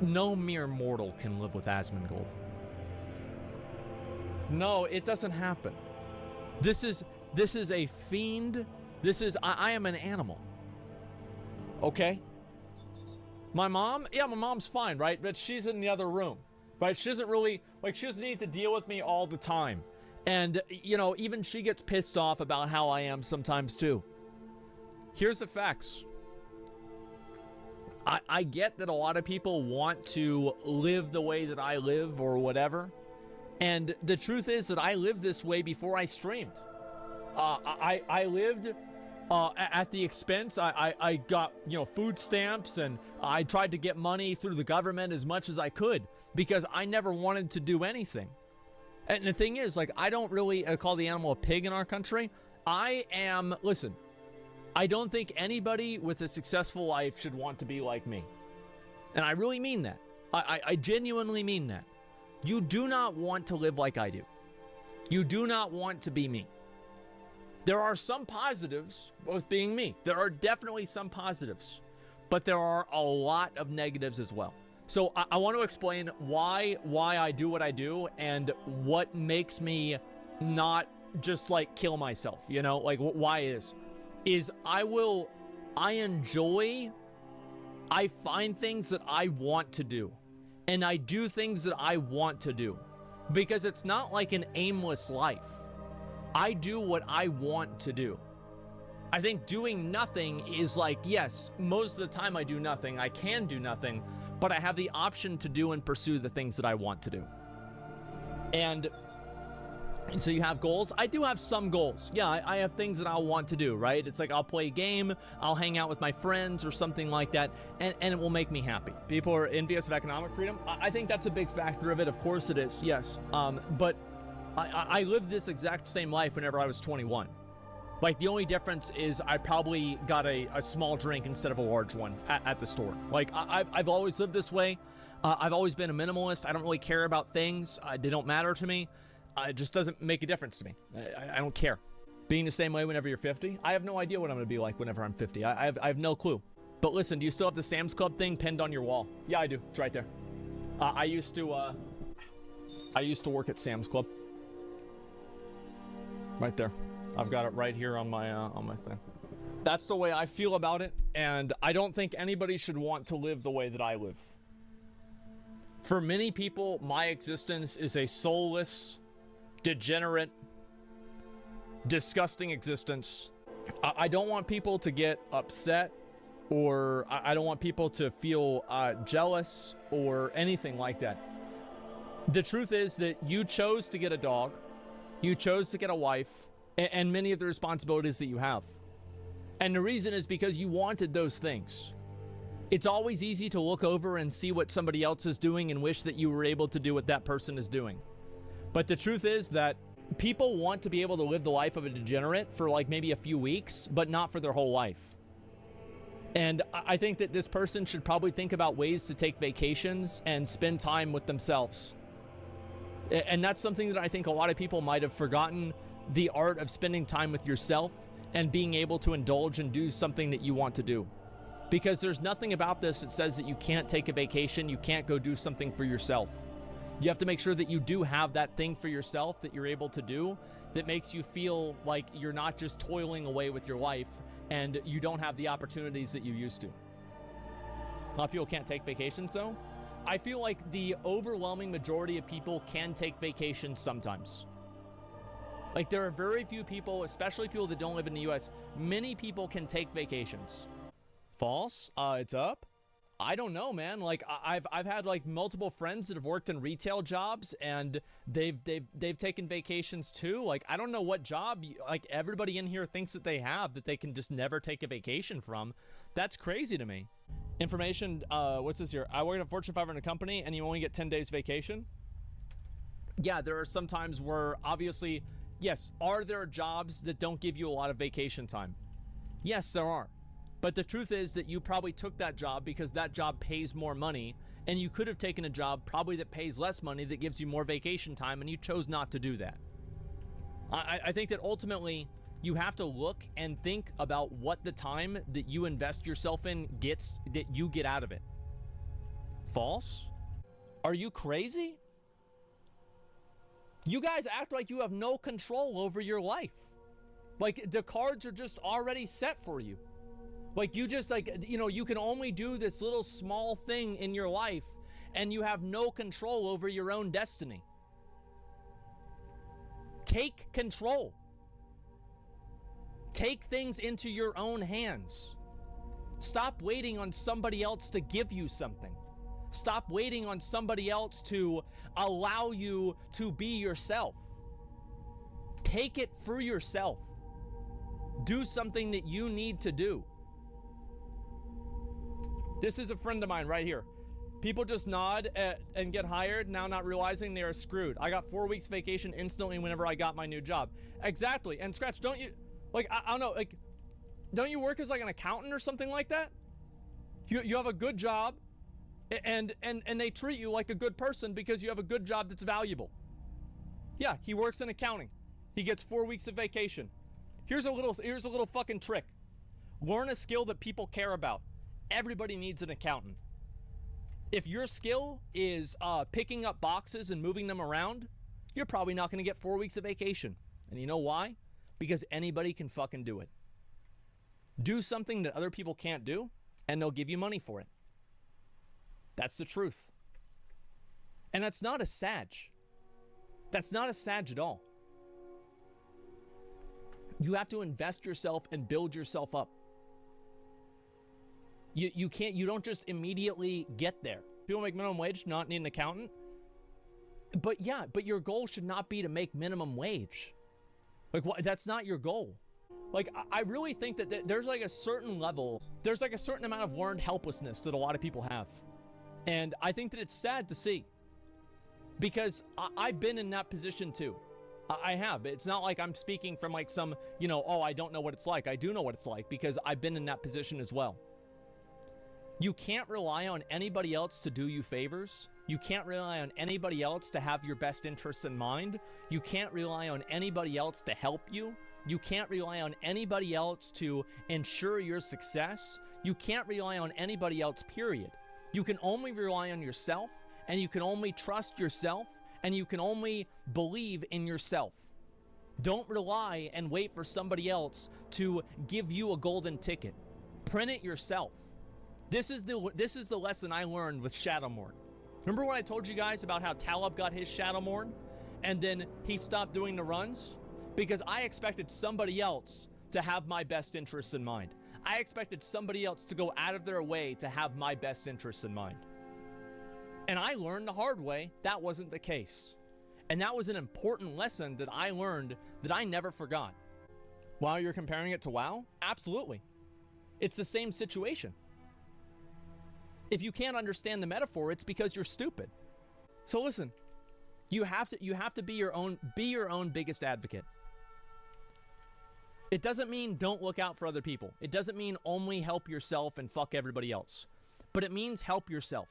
No mere mortal can live with Asmongold. No, it doesn't happen. This is a fiend. I am an animal. Okay? My mom, yeah, my mom's fine, right? But she's in the other room, right? She doesn't really, she doesn't need to deal with me all the time. And, even she gets pissed off about how I am sometimes too. Here's the facts. I get that a lot of people want to live the way that I live or whatever. And the truth is that I lived this way before I streamed. I lived at the expense. I got, food stamps, and I tried to get money through the government as much as I could because I never wanted to do anything. And the thing is, I don't really call the animal a pig in our country. Listen, I don't think anybody with a successful life should want to be like me. And I really mean that. I genuinely mean that. You do not want to live like I do. You do not want to be me. There are some positives with being me. There are definitely some positives, but there are a lot of negatives as well. So I want to explain why I do what I do and what makes me not just like kill myself, you know, like why it is I find things that I want to do, and I do things that I want to do, because it's not like an aimless life. I do what I want to do. I think doing nothing is like, yes, most of the time I do nothing. I can do nothing, but I have the option to do and pursue the things that I want to do. And so you have goals. I do have some goals. Yeah, I have things that I want to do, right? It's like I'll play a game, I'll hang out with my friends or something like that, and it will make me happy. People are envious of economic freedom. I think that's a big factor of it. Of course it is, yes. But I lived this exact same life whenever I was 21. Like, the only difference is I probably got a small drink instead of a large one at the store. Like, I've always lived this way. I've always been a minimalist. I don't really care about things. They don't matter to me. It just doesn't make a difference to me. I don't care. Being the same way whenever you're 50, I have no idea what I'm going to be like whenever I'm 50. I have no clue. But listen, do you still have the Sam's Club thing pinned on your wall? Yeah, I do. It's right there. I used to work at Sam's Club. Right there. I've got it right here on my thing. That's the way I feel about it, and I don't think anybody should want to live the way that I live. For many people, my existence is a soulless, degenerate, disgusting existence. I don't want people to get upset, or I don't want people to feel jealous or anything like that. The truth is that you chose to get a dog, you chose to get a wife, and many of the responsibilities that you have. And the reason is because you wanted those things. It's always easy to look over and see what somebody else is doing and wish that you were able to do what that person is doing. But the truth is that people want to be able to live the life of a degenerate for like maybe a few weeks, but not for their whole life. And I think that this person should probably think about ways to take vacations and spend time with themselves. And that's something that I think a lot of people might have forgotten, the art of spending time with yourself and being able to indulge and do something that you want to do. Because there's nothing about this that says that you can't take a vacation, you can't go do something for yourself. You have to make sure that you do have that thing for yourself that you're able to do that makes you feel like you're not just toiling away with your life and you don't have the opportunities that you used to. A lot of people can't take vacations though. I feel like the overwhelming majority of people can take vacations sometimes. Like, there are very few people, especially people that don't live in the US, many people can take vacations. False? It's up? I don't know, man. Like, I've had like multiple friends that have worked in retail jobs and they've taken vacations too. Like, I don't know what job like everybody in here thinks that they have that they can just never take a vacation from. That's crazy to me. Information, what's this here? I work at a Fortune 500 company and you only get 10 days vacation. Yeah, there are some times where obviously, yes, are there jobs that don't give you a lot of vacation time? Yes, there are. But the truth is that you probably took that job because that job pays more money, and you could have taken a job probably that pays less money that gives you more vacation time, and you chose not to do that. I think that ultimately you have to look and think about what the time that you invest yourself in gets, that you get out of it. False? Are you crazy? You guys act like you have no control over your life. Like, the cards are just already set for you. Like, you just, like, you know, you can only do this little small thing in your life and you have no control over your own destiny. Take control. Take things into your own hands. Stop waiting on somebody else to give you something. Stop waiting on somebody else to allow you to be yourself. Take it for yourself. Do something that you need to do. This is a friend of mine right here. People just nod and get hired, now not realizing they are screwed. I got 4 weeks vacation instantly whenever I got my new job. Exactly. And Scratch, don't you, like, I don't know, like, don't you work as like an accountant or something like that? You have a good job and they treat you like a good person because you have a good job that's valuable. Yeah, he works in accounting. He gets 4 weeks of vacation. Here's a little fucking trick. Learn a skill that people care about. Everybody needs an accountant. If your skill is picking up boxes and moving them around, you're probably not going to get 4 weeks of vacation. And you know why? Because anybody can fucking do it. Do something that other people can't do, and they'll give you money for it. That's the truth. And that's not a sag. That's not a sag at all. You have to invest yourself and build yourself up. You don't just immediately get there. People make minimum wage, not need an accountant. But yeah, but your goal should not be to make minimum wage. Like, that's not your goal. Like, I really think that there's like a certain level, there's like a certain amount of learned helplessness that a lot of people have. And I think that it's sad to see. Because I've been in that position too. I have. It's not like I'm speaking from like some, oh, I don't know what it's like. I do know what it's like because I've been in that position as well. You can't rely on anybody else to do you favors. You can't rely on anybody else to have your best interests in mind. You can't rely on anybody else to help you. You can't rely on anybody else to ensure your success. You can't rely on anybody else, period. You can only rely on yourself, and you can only trust yourself, and you can only believe in yourself. Don't rely and wait for somebody else to give you a golden ticket. Print it yourself. This is the lesson I learned with Shadowmourne. Remember when I told you guys about how Talib got his Shadowmourne and then he stopped doing the runs? Because I expected somebody else to have my best interests in mind. I expected somebody else to go out of their way to have my best interests in mind. And I learned the hard way that wasn't the case. And that was an important lesson that I learned that I never forgot. While you're comparing it to WoW? Absolutely. It's the same situation. If you can't understand the metaphor, it's because you're stupid. So listen, you have to be your own biggest advocate. It doesn't mean don't look out for other people. It doesn't mean only help yourself and fuck everybody else. But it means help yourself.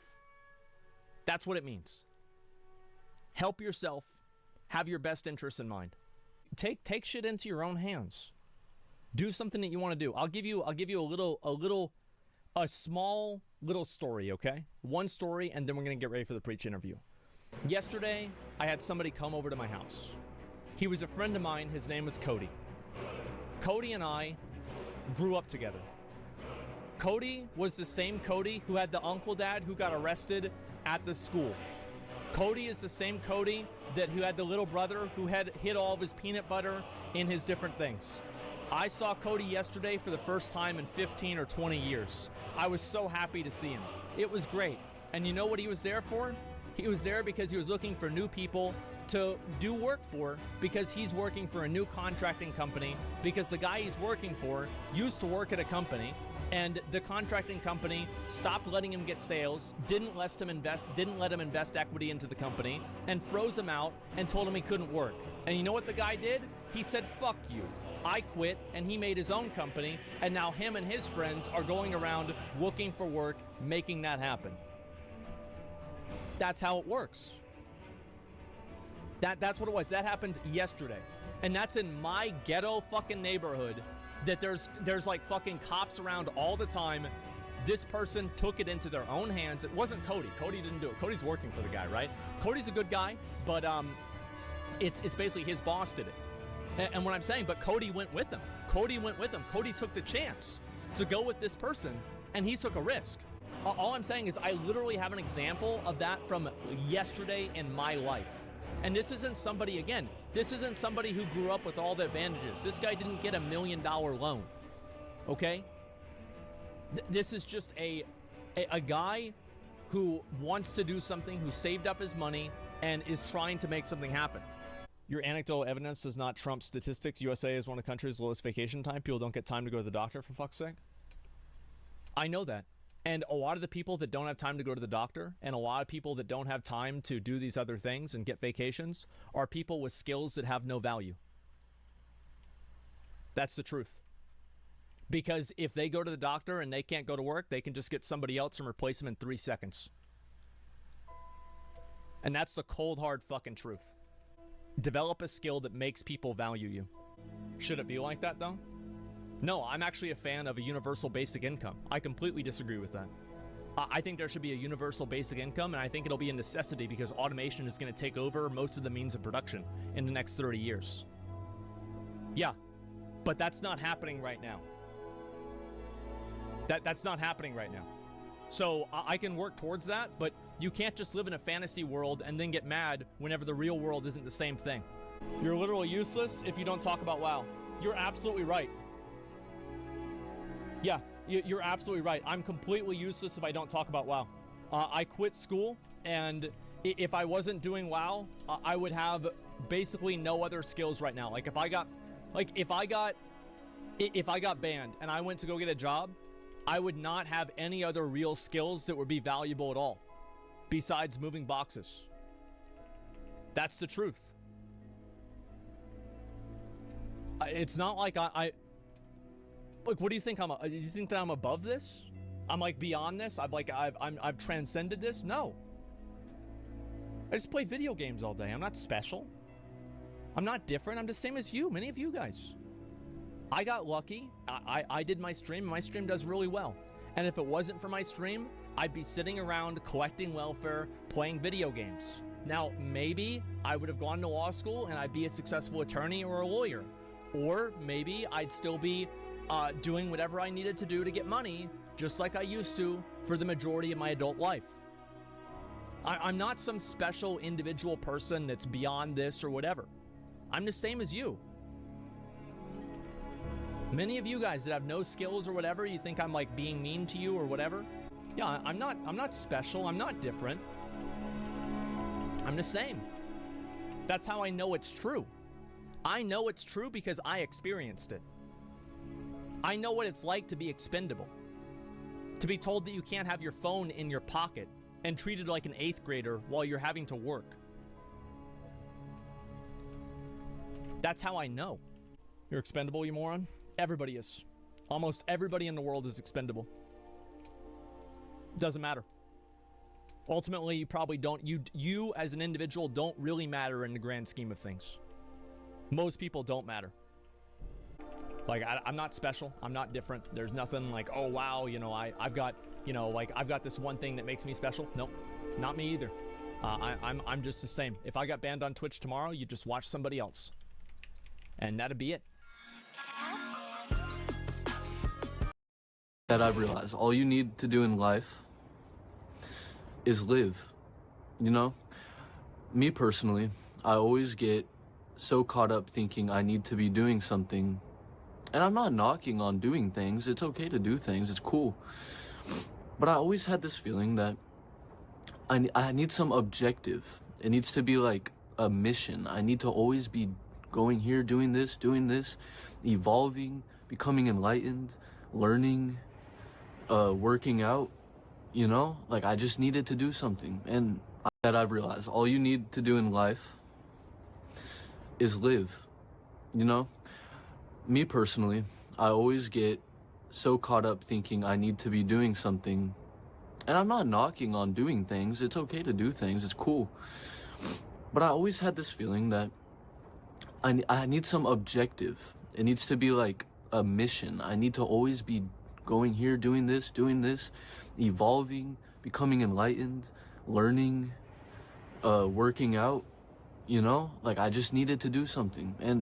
That's what it means. Help yourself, have your best interests in mind. Take shit into your own hands. Do something that you want to do. I'll give you a small little story, okay? One story, and then we're gonna get ready for the preach interview. Yesterday, I had somebody come over to my house. He was a friend of mine. His name was Cody. Cody and I grew up together. Cody was the same Cody who had the uncle dad who got arrested at the school. Cody is the same Cody who had the little brother who had hid all of his peanut butter in his different things. I saw Cody yesterday for the first time in 15 or 20 years. I was so happy to see him. It was great. And you know what he was there for? He was there because he was looking for new people to do work for, because he's working for a new contracting company, because the guy he's working for used to work at a company, and the contracting company stopped letting him get sales, didn't let him invest equity into the company, and froze him out and told him he couldn't work. And you know what the guy did? He said, fuck you. I quit, and he made his own company, and now him and his friends are going around looking for work, making that happen. That's how it works. That's what it was. That happened yesterday. And that's in my ghetto fucking neighborhood that there's like fucking cops around all the time. This person took it into their own hands. It wasn't Cody. Cody didn't do it. Cody's working for the guy, right? Cody's a good guy, but it's basically his boss did it. And what I'm saying, but Cody went with him. Cody went with him. Cody took the chance to go with this person, and he took a risk. All I'm saying is I literally have an example of that from yesterday in my life. And this isn't somebody, again, this isn't somebody who grew up with all the advantages. This guy didn't get $1 million loan, okay? This is just a guy who wants to do something, who saved up his money, and is trying to make something happen. Your anecdotal evidence does not trump statistics. USA is one of the countries with the lowest vacation time. People don't get time to go to the doctor, for fuck's sake. I know that. And a lot of the people that don't have time to go to the doctor, and a lot of people that don't have time to do these other things and get vacations, are people with skills that have no value. That's the truth. Because if they go to the doctor and they can't go to work, they can just get somebody else and replace them in 3 seconds. And that's the cold, hard fucking truth. Develop a skill that makes people value you. Should it be like that, though? No, I'm actually a fan of a universal basic income. I completely disagree with that. I think there should be a universal basic income, and I think it'll be a necessity because automation is going to take over most of the means of production in the next 30 years. Yeah, but that's not happening right now. That's not happening right now. So I can work towards that, but you can't just live in a fantasy world and then get mad whenever the real world isn't the same thing. You're literally useless if you don't talk about WoW. You're absolutely right. Yeah, you're absolutely right. I'm completely useless if I don't talk about WoW. I quit school, and if I wasn't doing WoW, I would have basically no other skills right now. Like if I got banned and I went to go get a job, I would not have any other real skills that would be valuable at all, besides moving boxes. That's the truth. It's not like look, what do you think do you think that I'm above this? I'm like beyond this? I've transcended this? No. I just play video games all day. I'm not special. I'm not different. I'm the same as you, many of you guys. I got lucky. I did my stream. My stream does really well. And if it wasn't for my stream, I'd be sitting around collecting welfare, playing video games. Now, maybe I would have gone to law school and I'd be a successful attorney or a lawyer. Or maybe I'd still be doing whatever I needed to do to get money, just like I used to for the majority of my adult life. I'm not some special individual person that's beyond this or whatever. I'm the same as you. Many of you guys that have no skills or whatever, you think I'm like being mean to you or whatever. Yeah, I'm not special. I'm not different. I'm the same. That's how I know it's true. I know it's true because I experienced it. I know what it's like to be expendable. To be told that you can't have your phone in your pocket and treated like an 8th grader while you're having to work. That's how I know. You're expendable, you moron? Everybody is. Almost everybody in the world is expendable. Doesn't matter. Ultimately, you probably don't, you as an individual don't really matter in the grand scheme of things. Most people don't matter. Like, I'm not special. I'm not different. There's nothing like, oh, wow, you know, I've got, you know, like, I've got this one thing that makes me special. Nope, not me either. I'm just the same. If I got banned on Twitch tomorrow, you just watch somebody else. And that'd be it. That I've realized all you need to do in life is live. You know, me personally, I always get so caught up thinking I need to be doing something, and I'm not knocking on doing things. It's okay to do things. It's cool. But I always had this feeling that I need some objective. It needs to be like a mission. I need to always be going here, doing this, evolving, becoming enlightened, learning, working out, you know? Like, I just needed to do something. And that I've realized all you need to do in life is live, you know? Me personally, I always get so caught up thinking I need to be doing something, and I'm not knocking on doing things. It's okay to do things. It's cool. But I always had this feeling that I need some objective. It needs to be like a mission. I need to always be going here, doing this, evolving, becoming enlightened, learning, working out, you know? Like, I just needed to do something. And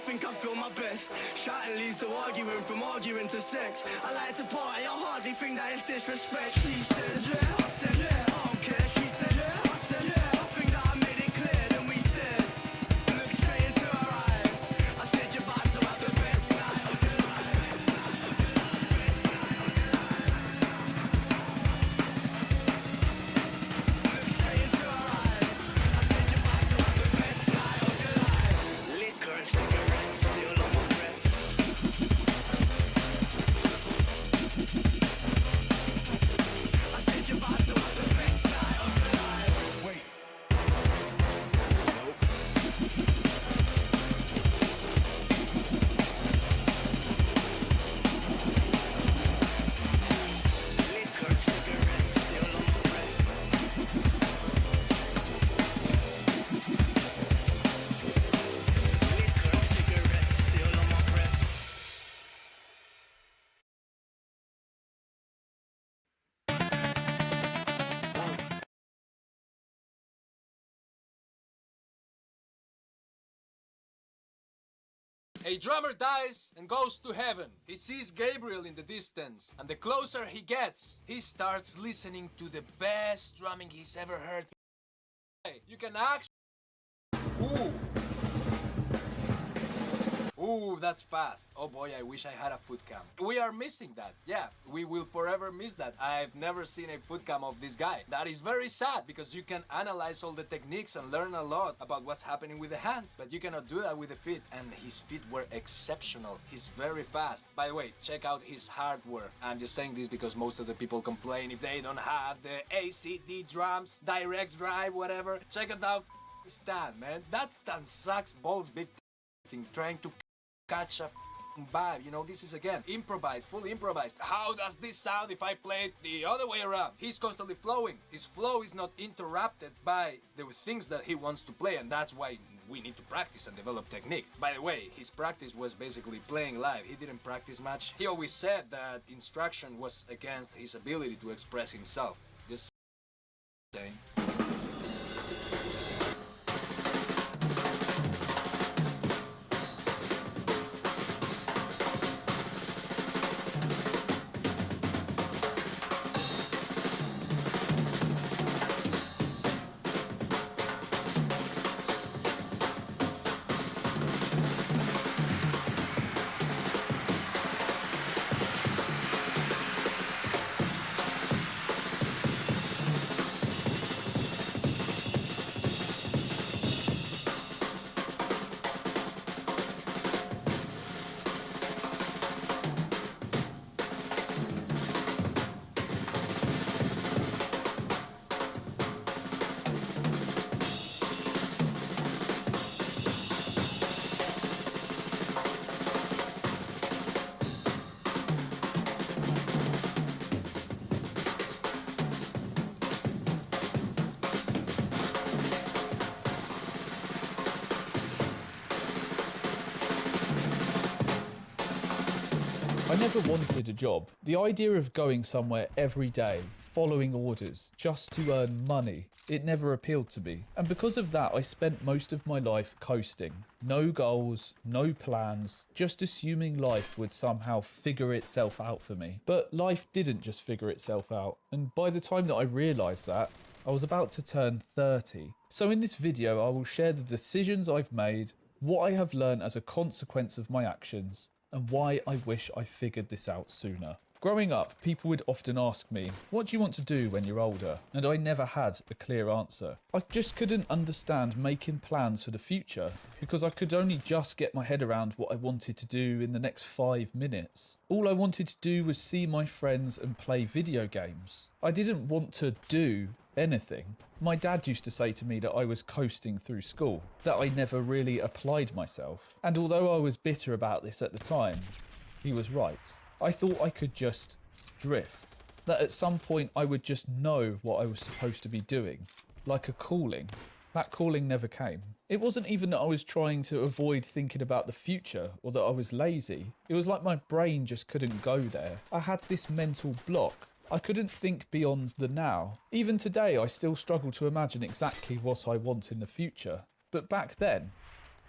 think I feel my best. Shouting leads to arguing, from arguing to sex. I like to party, I hardly think that it's disrespect. She said yeah, I said yeah, I don't care. She said yeah, I said yeah, I think that I made it clear. Then we stared, looked straight into her eyes. I said you're about to have the best night of your life. Looked straight into her eyes. I said you're about to have the best night of your life. Liquor and cigarettes still on my breath. I said you're about to have the best night of your life. Wait. Liquor and cigarettes still on my breath. Liquor and cigarettes still on my breath. A drummer dies and goes to heaven. He sees Gabriel in the distance, and the closer he gets, he starts listening to the best drumming he's ever heard. Hey, you can actually... Ooh. Ooh, that's fast. Oh boy, I wish I had a foot cam. We are missing that. Yeah, we will forever miss that. I've never seen a foot cam of this guy. That is very sad because you can analyze all the techniques and learn a lot about what's happening with the hands, but you cannot do that with the feet. And his feet were exceptional. He's very fast. By the way, check out his hardware. I'm just saying this because most of the people complain if they don't have the ACD drums, direct drive, whatever. Check it out. Stan, man. That Stan sucks balls big thing trying to catch a vibe. You know, this is again improvised, fully improvised. How does this sound if I play it the other way around? He's constantly flowing. His flow is not interrupted by the things that he wants to play, and that's why we need to practice and develop technique. By the way, his practice was basically playing live. He didn't practice much. He always said that instruction was against his ability to express himself. Just saying. I never wanted a job. The idea of going somewhere every day, following orders, just to earn money, it never appealed to me. And because of that, I spent most of my life coasting. No goals, no plans, just assuming life would somehow figure itself out for me. But life didn't just figure itself out. And by the time that I realised that, I was about to turn 30. So in this video, I will share the decisions I've made, what I have learned as a consequence of my actions, and why I wish I figured this out sooner. Growing up, people would often ask me, what do you want to do when you're older? And I never had a clear answer. I just couldn't understand making plans for the future because I could only just get my head around what I wanted to do in the next 5 minutes. All I wanted to do was see my friends and play video games. I didn't want to do anything. My dad used to say to me that I was coasting through school, that I never really applied myself. And although I was bitter about this at the time, he was right. I thought I could just drift. That at some point I would just know what I was supposed to be doing. Like a calling. That calling never came. It wasn't even that I was trying to avoid thinking about the future or that I was lazy. It was like my brain just couldn't go there. I had this mental block. I couldn't think beyond the now. Even today I still struggle to imagine exactly what I want in the future. But back then,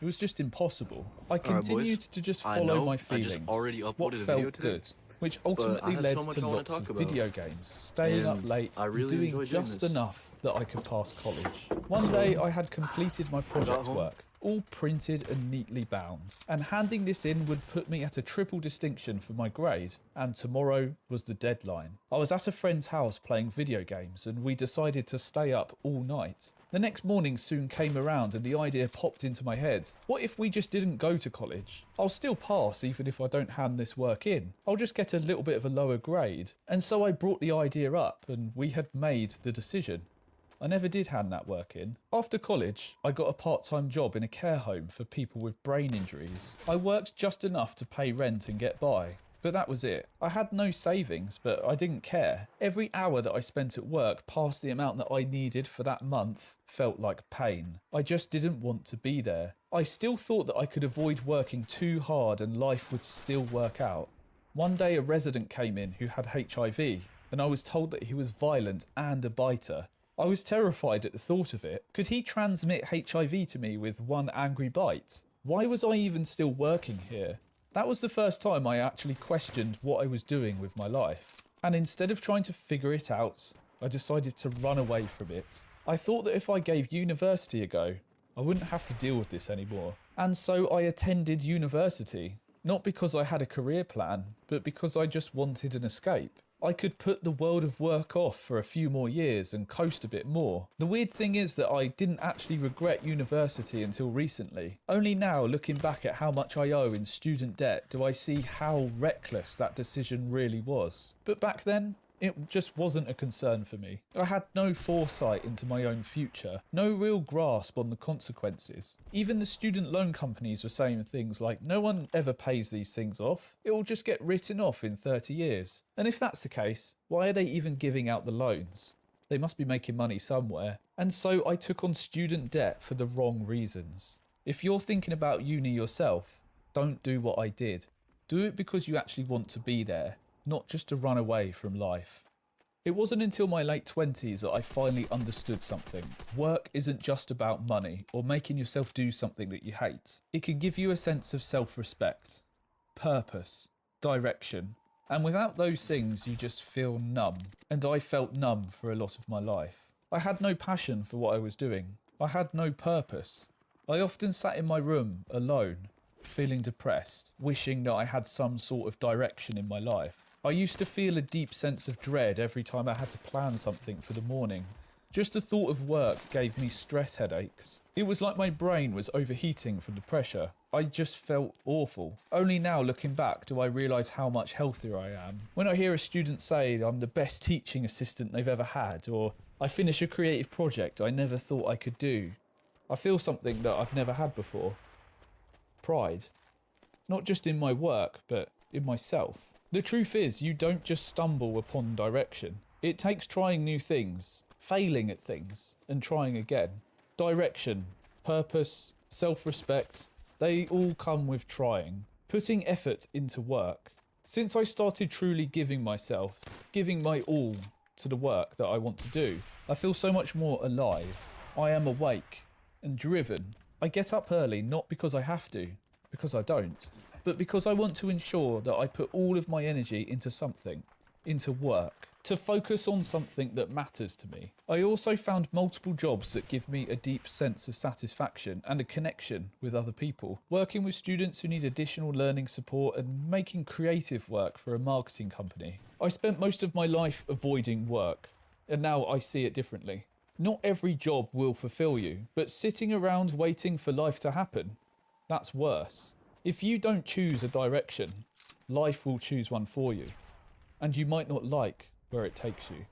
It was just impossible. I boys. continued to just I follow know, my I just feelings, already what uploaded a felt video today, good, which but I ultimately have led so much to I wanna lots talk of about. video games, staying up And late, I really and doing enjoy doing just this. enough that I could pass college. One day I had completed my project home. work, all printed and neatly bound, and handing this in would put me at a triple distinction for my grade, and tomorrow was the deadline. I was at a friend's house playing video games, and we decided to stay up all night. The next morning soon came around and the idea popped into my head. What if we just didn't go to college? I'll still pass even if I don't hand this work in. I'll just get a little bit of a lower grade. And so I brought the idea up and we had made the decision. I never did hand that work in. After college, I got a part-time job in a care home for people with brain injuries. I worked just enough to pay rent and get by. But that was it. I had no savings, but I didn't care. Every hour that I spent at work past the amount that I needed for that month felt like pain. I just didn't want to be there. I still thought that I could avoid working too hard and life would still work out. One day a resident came in who had HIV, and I was told that he was violent and a biter. I was terrified at the thought of it. Could he transmit HIV to me with one angry bite? Why was I even still working here? That was the first time I actually questioned what I was doing with my life. And instead of trying to figure it out, I decided to run away from it. I thought that if I gave university a go, I wouldn't have to deal with this anymore. And so I attended university, not because I had a career plan, but because I just wanted an escape. I could put the world of work off for a few more years and coast a bit more. The weird thing is that I didn't actually regret university until recently. Only now, looking back at how much I owe in student debt, do I see how reckless that decision really was. But back then, it just wasn't a concern for me. I had no foresight into my own future, no real grasp on the consequences. Even the student loan companies were saying things like, no one ever pays these things off, it will just get written off in 30 years. And if that's the case, why are they even giving out the loans? They must be making money somewhere. And so I took on student debt for the wrong reasons. If you're thinking about uni yourself, don't do what I did. Do it because you actually want to be there, not just to run away from life. It wasn't until my late 20s that I finally understood something. Work isn't just about money or making yourself do something that you hate. It can give you a sense of self-respect, purpose, direction, and without those things you just feel numb. And I felt numb for a lot of my life. I had no passion for what I was doing. I had no purpose. I often sat in my room alone, feeling depressed, wishing that I had some sort of direction in my life. I used to feel a deep sense of dread every time I had to plan something for the morning. Just the thought of work gave me stress headaches. It was like my brain was overheating from the pressure. I just felt awful. Only now, looking back, do I realise how much healthier I am. When I hear a student say I'm the best teaching assistant they've ever had, or I finish a creative project I never thought I could do, I feel something that I've never had before. Pride. Not just in my work, but in myself. The truth is, you don't just stumble upon direction. It takes trying new things, failing at things, and trying again. Direction, purpose, self-respect, they all come with trying, putting effort into work. Since I started truly giving myself, giving my all to the work that I want to do, I feel so much more alive. I am awake and driven. I get up early not because I have to, because I don't, but because I want to ensure that I put all of my energy into something, into work, to focus on something that matters to me. I also found multiple jobs that give me a deep sense of satisfaction and a connection with other people, working with students who need additional learning support and making creative work for a marketing company. I spent most of my life avoiding work, and now I see it differently. Not every job will fulfill you, but sitting around waiting for life to happen, that's worse. If you don't choose a direction, life will choose one for you, and you might not like where it takes you.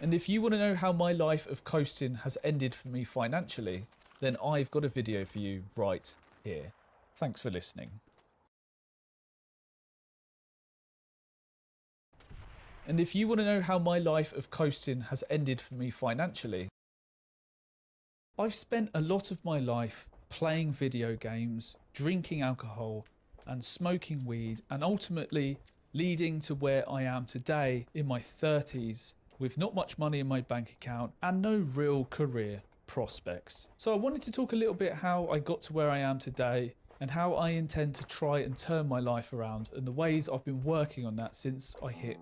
And if you want to know how my life of coasting has ended for me financially, then I've got a video for you right here. Thanks for listening. And if you want to know how my life of coasting has ended for me financially, I've spent a lot of my life playing video games, drinking alcohol, and smoking weed, and ultimately leading to where I am today in my 30s with not much money in my bank account and no real career prospects. So I wanted to talk a little bit how I got to where I am today and how I intend to try and turn my life around and the ways I've been working on that since I hit